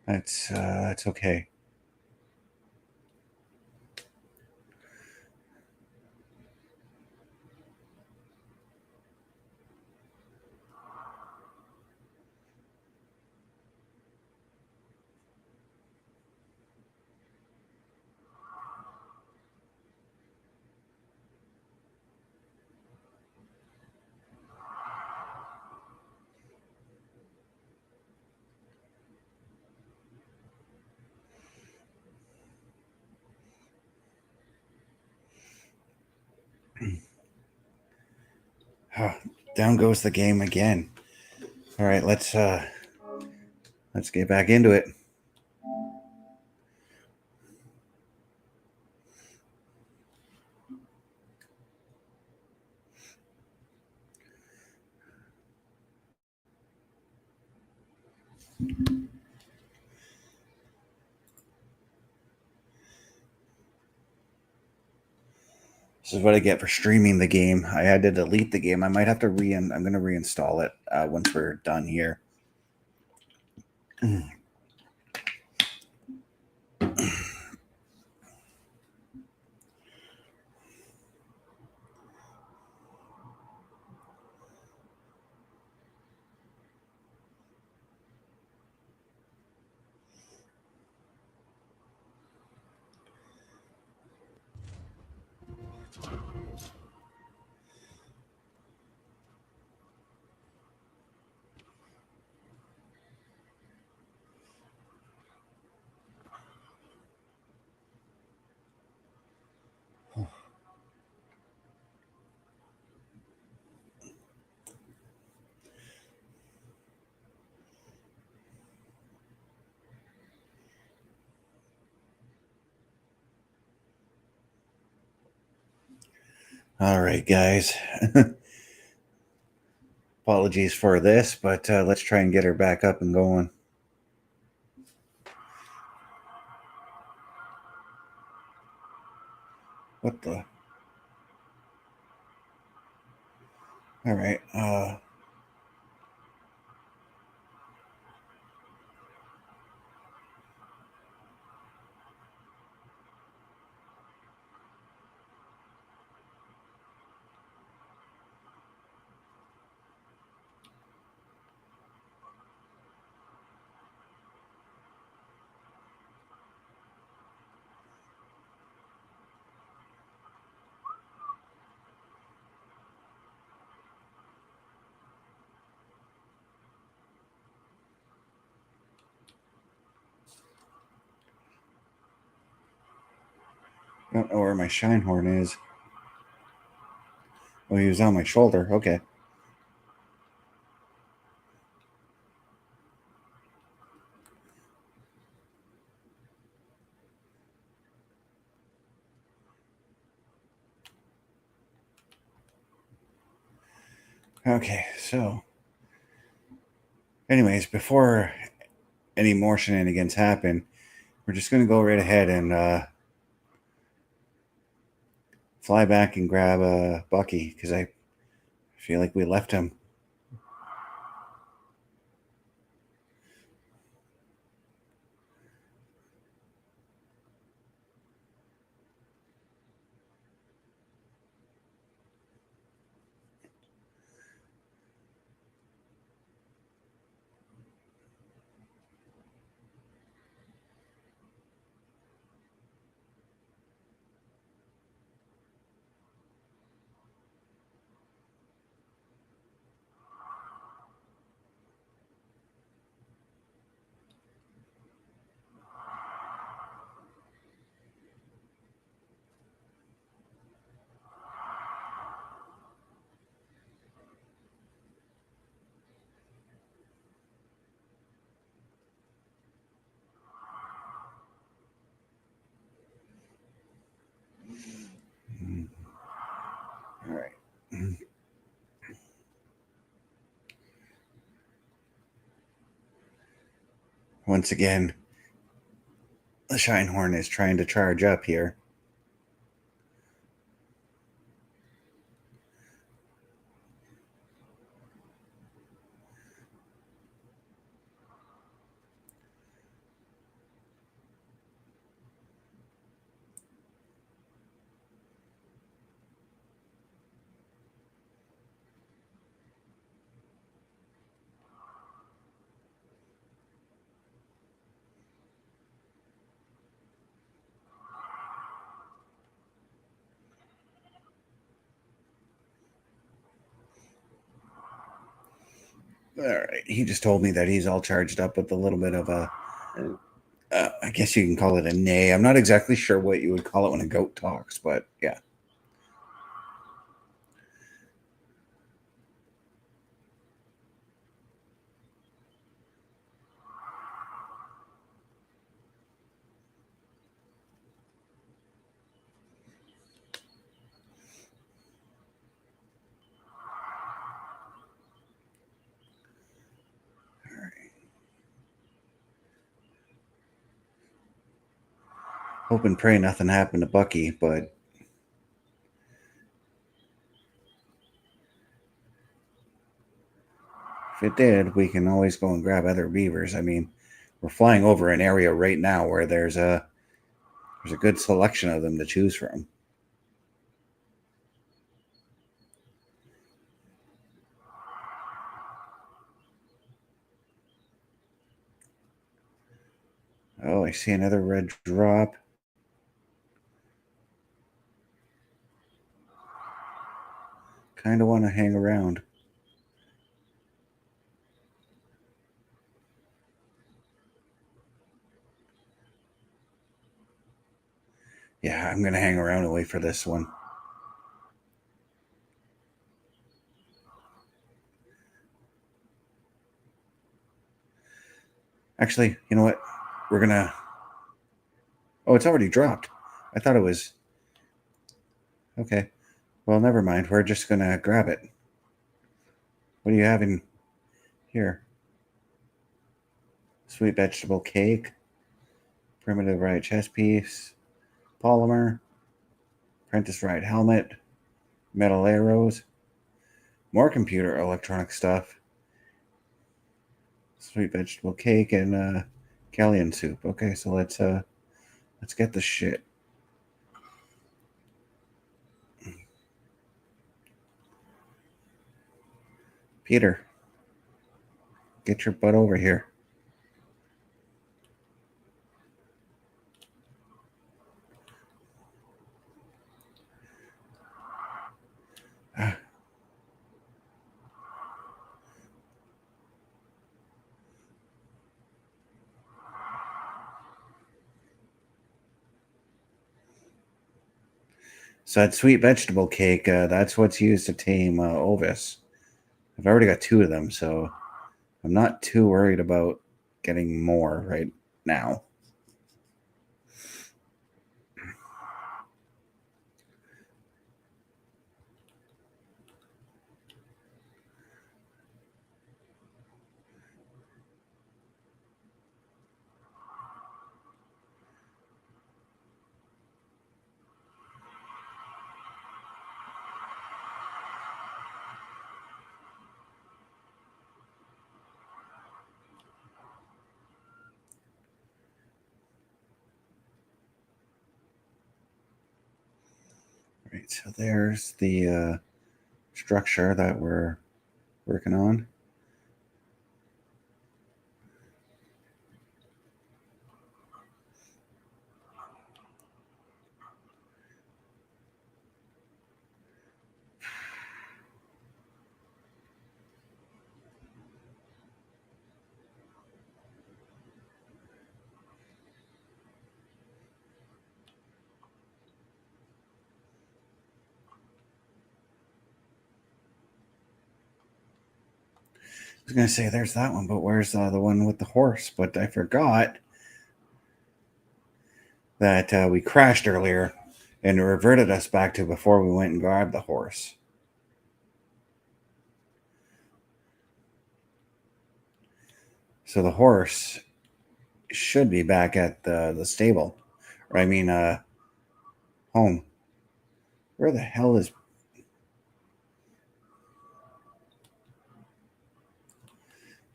that's okay. Down goes the game again. All right, let's get back into it. This is what I get for streaming the game. I had to delete the game. I might have to I'm going to reinstall it once we're done here. All right, guys. Apologies for this, but let's try and get her back up and going. What the? All right. I don't know where my shine horn is. Oh, he was on my shoulder. Okay. Okay, so anyways, before any more shenanigans happen, we're just going to go right ahead and fly back and grab Bucky, because I feel like we left him. Once again, the Shinehorn is trying to charge up here. All right, he just told me that he's all charged up with a little bit of a, I guess you can call it a neigh. I'm not exactly sure what you would call it when a goat talks, but yeah. Hope and pray nothing happened to Bucky, but if it did, we can always go and grab other beavers. I mean, we're flying over an area right now where there's a good selection of them to choose from. Oh, I see another red drop. Kind of want to hang around. Yeah, I'm going to hang around and wait for this one. Actually, you know what? We're going to... Oh, it's already dropped. I thought it was... Okay. Well, never mind. We're just going to grab it. What do you have in here? Sweet vegetable cake. Primitive right chest piece. Polymer. Apprentice right helmet. Metal arrows. More computer electronic stuff. Sweet vegetable cake and scallion soup. Okay, so let's get the shit. Peter, get your butt over here. So that sweet vegetable cake, that's what's used to tame Ovis. I've already got 2 of them, so I'm not too worried about getting more right now. Right, so there's the structure that we're working on. I was going to say there's that one, but where's the one with the horse? But I forgot that we crashed earlier and it reverted us back to before we went and grabbed the horse. So the horse should be back at the stable. Or I mean, home. Where the hell is...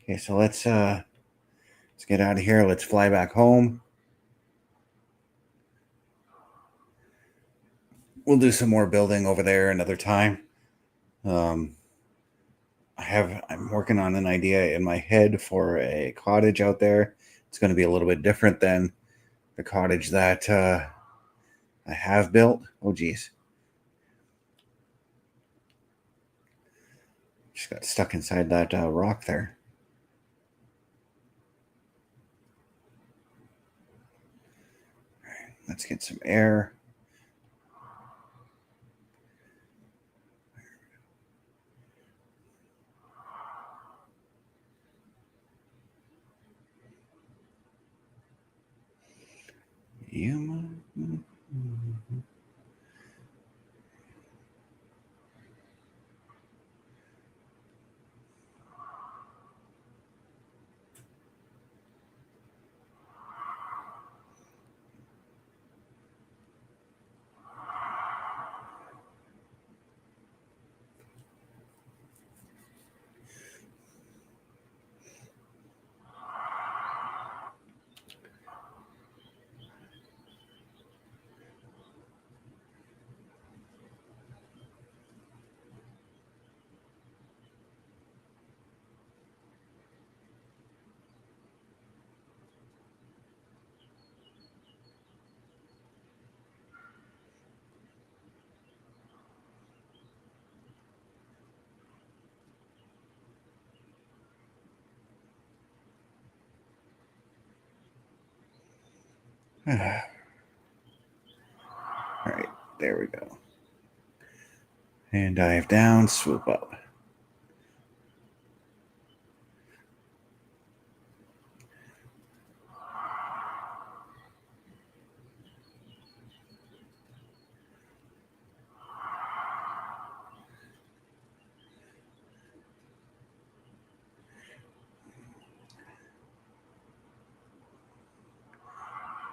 Okay, so let's get out of here. Let's fly back home. We'll do some more building over there another time. I'm working on an idea in my head for a cottage out there. It's going to be a little bit different than the cottage that I have built. Oh, geez. Just got stuck inside that rock there. Let's get some air. All right, there we go. And dive down, swoop up.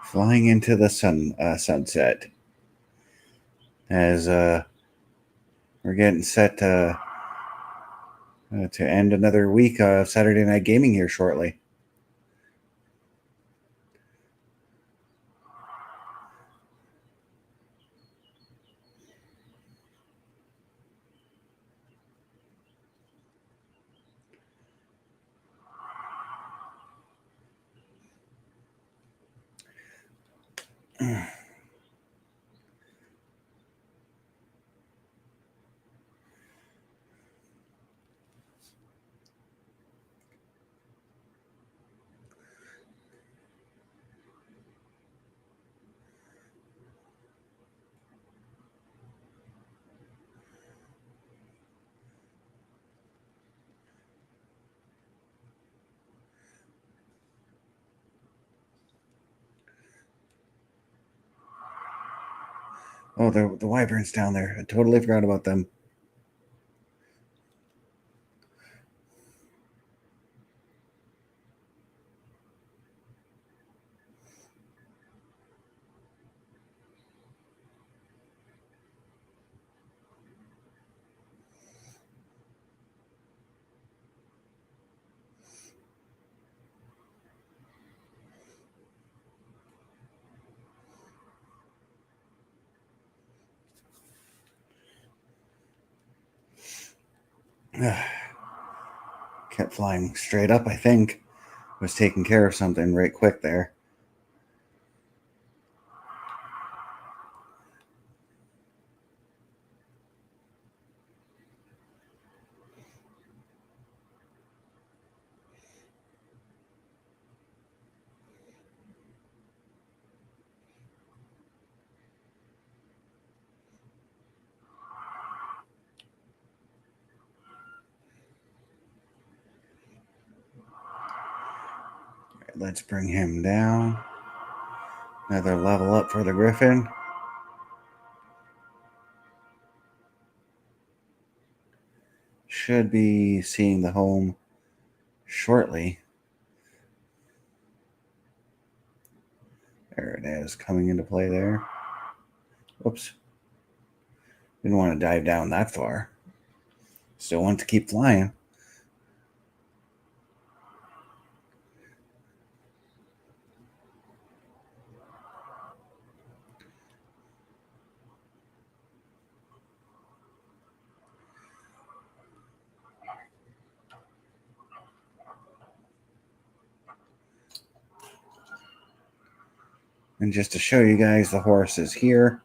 Flying into the sunset as we're getting set to end another week of Saturday Night Gaming here shortly. Oh, the wyverns down there. I totally forgot about them. Kept flying straight up, I think. Was taking care of something right quick there. Let's bring him down. Another level up for the Griffin. Should be seeing the home shortly. is coming into play there. Whoops. Didn't want to dive down that far. Still want to keep flying. And just to show you guys, the horse is here.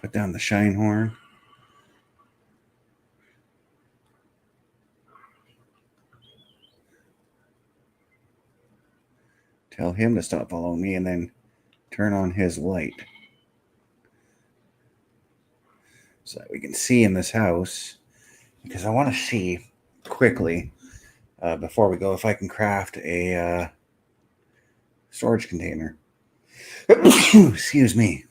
Put down the shine horn. Tell him to stop following me and then turn on his light. So that we can see in this house. Because I want to see quickly, before we go, if I can craft a storage container. Excuse me.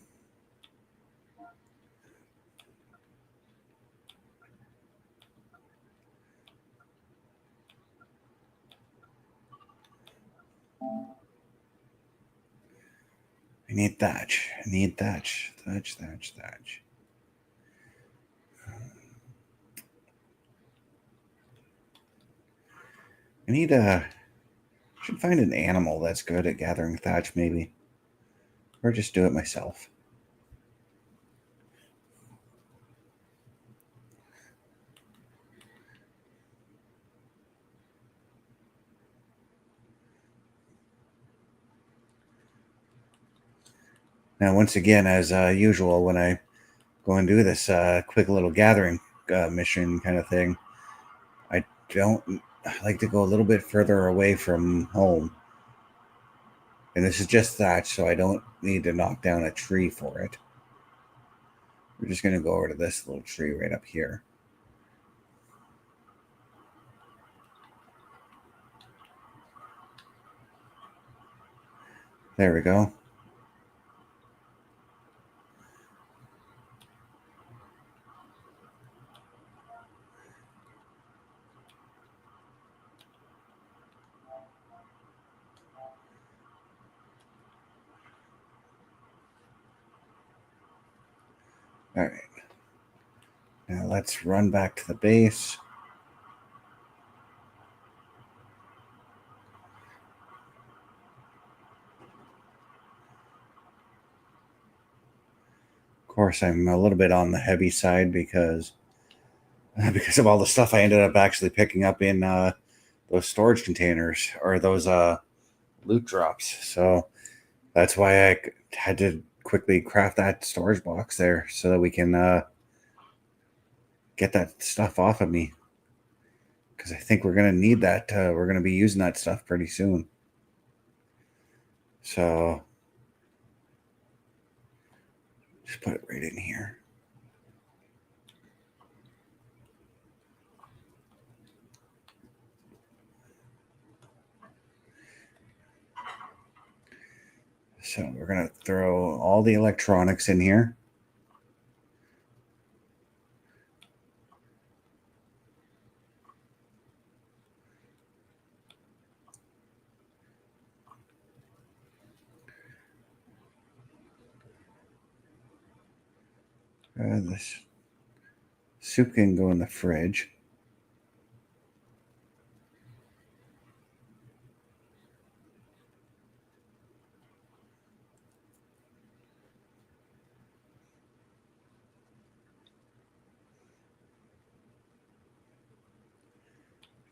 I need thatch. I need thatch. Thatch. I need should find an animal that's good at gathering thatch, maybe. Or just do it myself. Now, once again, as usual, when I go and do this quick little gathering mission kind of thing, I like to go a little bit further away from home. And this is just thatch, so I don't need to knock down a tree for it. We're just going to go over to this little tree right up here. There we go. All right. Now let's run back to the base. Of course, I'm a little bit on the heavy side because of all the stuff I ended up actually picking up in those storage containers or those loot drops. So that's why I had to quickly craft that storage box there so that we can get that stuff off of me. Because I think we're going to need that. We're going to be using that stuff pretty soon. So just put it right in here. So we're going to throw all the electronics in here. This soup can go in the fridge.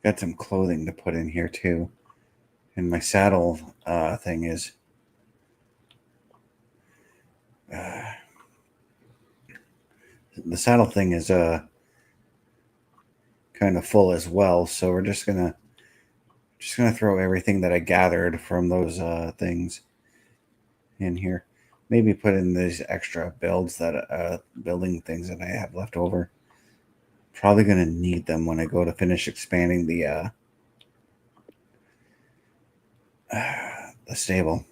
Got some clothing to put in here too. And my saddle thing is the saddle thing is kind of full as well, so we're just gonna throw everything that I gathered from those things in here. maybe put in these extra building things that I have left over. Probably going to need them when I go to finish expanding the stable.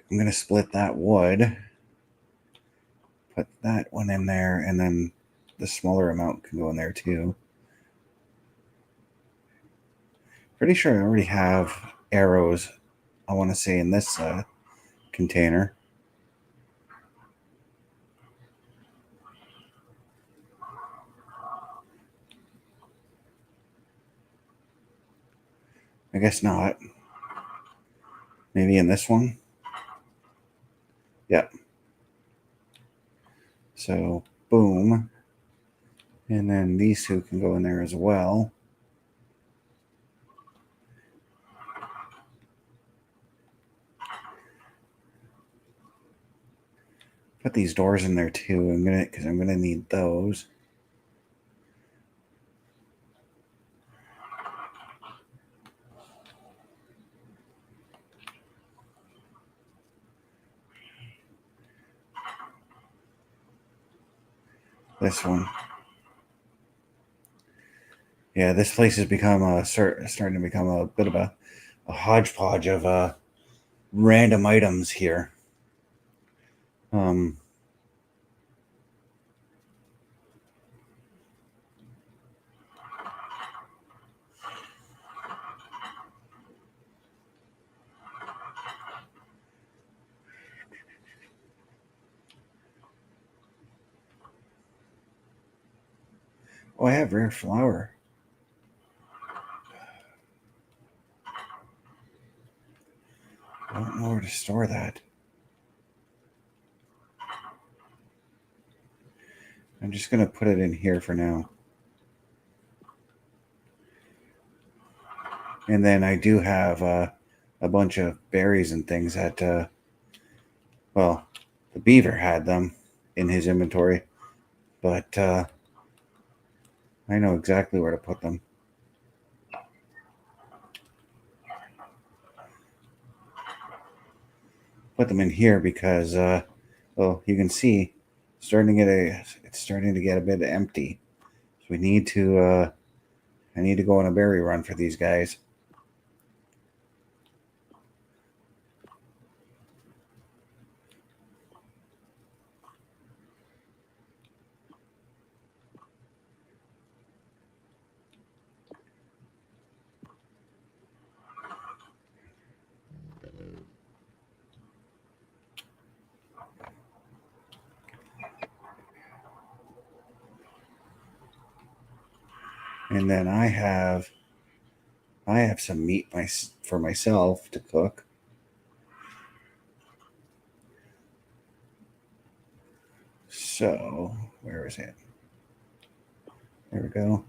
I'm going to split that wood, put that one in there, and then the smaller amount can go in there too. Pretty sure I already have arrows, I want to say, in this container. I guess not. Maybe in this one? Yep. So, boom. And then these two can go in there as well. Put these doors in there too. Because I'm gonna need those. This one. Yeah, this place has become starting to become a bit of a hodgepodge of random items here. Oh, I have rare flour. I don't know where to store that. I'm just going to put it in here for now. And then I do have a bunch of berries and things that, well, the beaver had them in his inventory. But I know exactly where to put them. Put them in here because, well, you can see it's starting to get a bit empty. So we need to, I need to go on a berry run for these guys. And then I have some meat for myself to cook. So, where is it? There we go.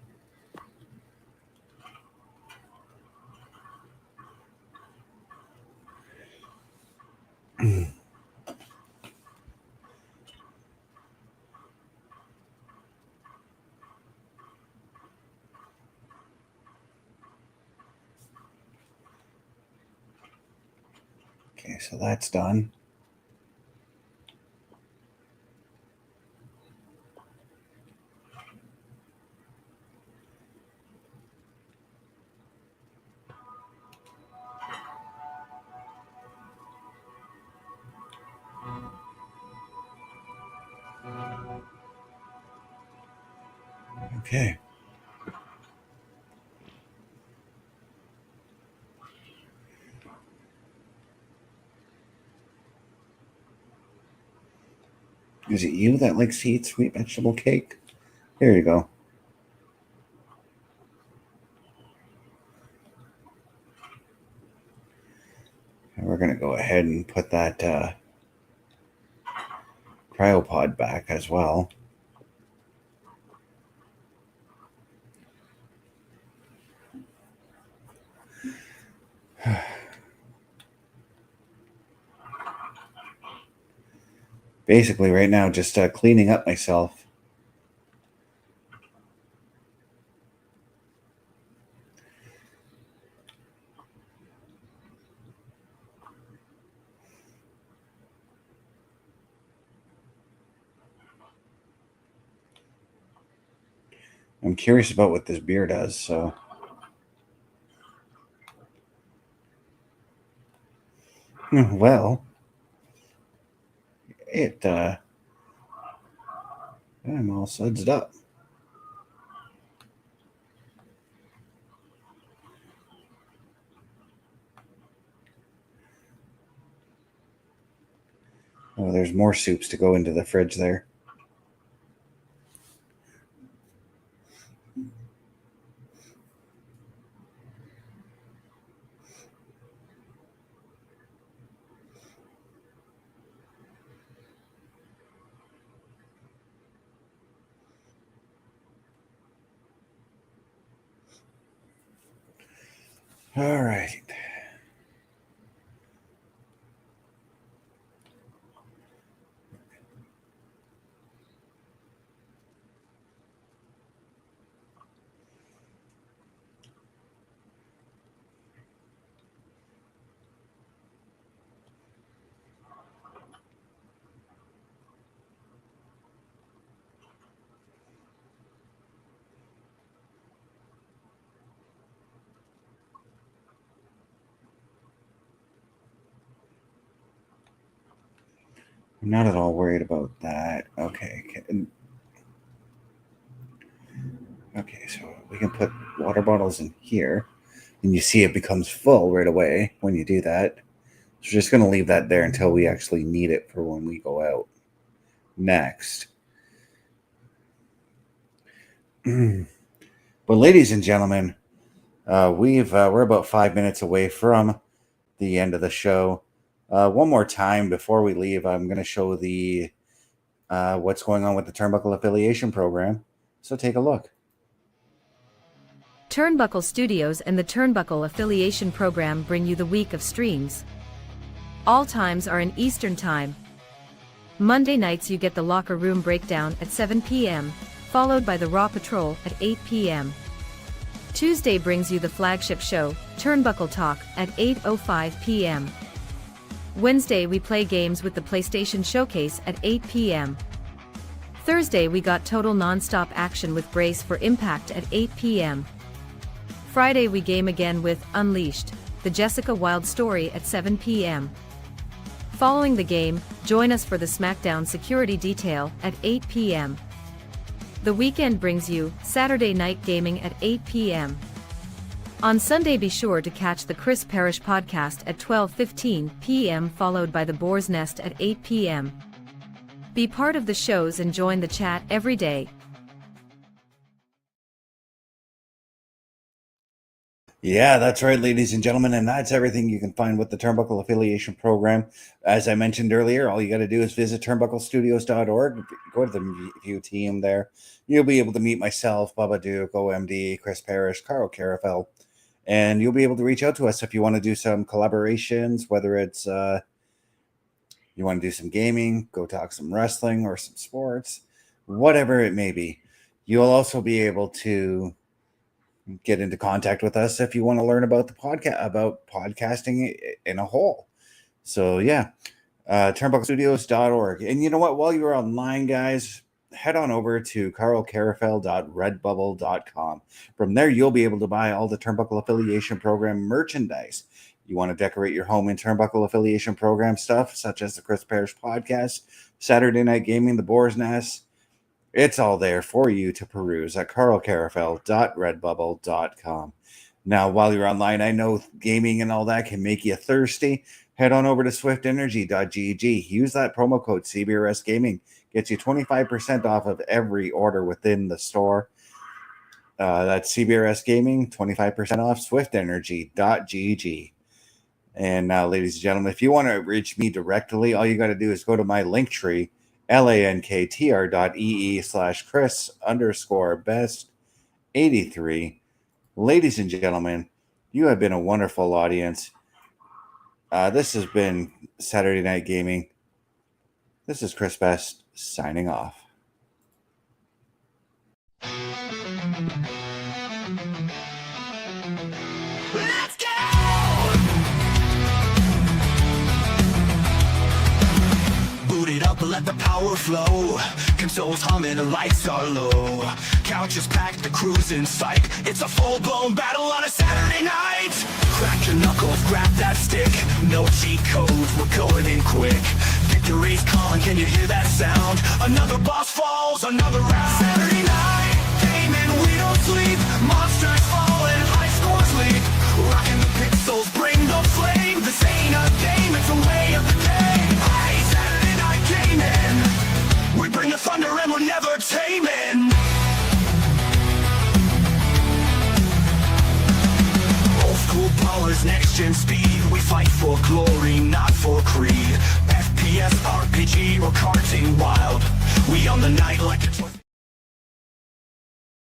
Okay, so that's done. Okay. Is it you that likes to eat sweet vegetable cake? There you go. And we're going to go ahead and put that cryopod back as well. basically right now just cleaning up myself. I'm curious about what this beer does, so... Well, I'm all sudsed up. Oh, there's more soups to go into the fridge there. All right. I'm not at all worried about that. Okay. Okay, so we can put water bottles in here, and you see it becomes full right away when you do that. So we're just going to leave that there until we actually need it for when we go out. Next. But ladies and gentlemen, we're about 5 minutes away from the end of the show. One more time before we leave, I'm going to show the what's going on with the Turnbuckle Affiliation Program. So take a look. Turnbuckle Studios and the Turnbuckle Affiliation Program bring you the week of streams. All times are in Eastern Time. Monday nights you get the Locker Room Breakdown at 7 p.m., followed by the Raw Patrol at 8 p.m. Tuesday brings you the flagship show, Turnbuckle Talk, at 8:05 p.m. Wednesday we play games with the PlayStation Showcase at 8 p.m. Thursday we got total non-stop action with Brace for Impact at 8 p.m. Friday we game again with Unleashed, the Jessica Wilde story at 7 p.m. Following the game, join us for the SmackDown Security Detail at 8 p.m. The weekend brings you Saturday Night Gaming at 8 p.m. On Sunday be sure to catch the Chris Parrish podcast at 12:15 p.m. followed by the Boar's Nest at 8 p.m. Be part of the shows and join the chat every day. Yeah, that's right, ladies and gentlemen, and that's everything you can find with the Turnbuckle Affiliation Program. As I mentioned earlier, all you got to do is visit turnbucklestudios.org, go to the View team there. You'll be able to meet myself, Bubba Duke, OMD, Chris Parrish, Carl Carafel, and you'll be able to reach out to us if you want to do some collaborations, whether it's you want to do some gaming, go talk some wrestling or some sports, whatever it may be. You'll also be able to get into contact with us if you want to learn about the podcast, about podcasting in a whole. So yeah, turnbucklestudios.org. And you know what? While you're online, guys, head on over to carlcarafel.redbubble.com. From there, you'll be able to buy all the Turnbuckle Affiliation Program merchandise. You want to decorate your home in Turnbuckle Affiliation Program stuff, such as the Chris Parrish podcast, Saturday Night Gaming, the Boar's Nest. It's all there for you to peruse at carlcarafel.redbubble.com. Now, while you're online, I know gaming and all that can make you thirsty. Head on over to swiftenergy.gg. Use that promo code CBRS Gaming. Gets you 25% off of every order within the store. That's CBRS Gaming, 25% off swiftenergy.gg. And now, ladies and gentlemen, if you want to reach me directly, all you got to do is go to my link tree, lanktr.ee/Chris_best83. Ladies and gentlemen, you have been a wonderful audience. This has been Saturday Night Gaming. This is Chris Best signing off. Let's go! Boot it up, let the power flow. Consoles humming, the lights are low. Couches packed, the crew's in sight. It's a full-blown battle on a Saturday night. Crack your knuckles, grab that stick. No cheat codes, we're going in quick. Victory's calling, can you hear that sound? Another boss falls, another round. Saturday night, gaming, we don't sleep. Monsters fall and high scores leap. Rocking the pixels, bring the flame. This ain't a game, it's a way of the game. Hey, Saturday night gaming. We bring the thunder and we're never taming. Old school powers, next gen speed. We fight for glory, not for creed. FPS, RPG, or karting wild. We on the night like a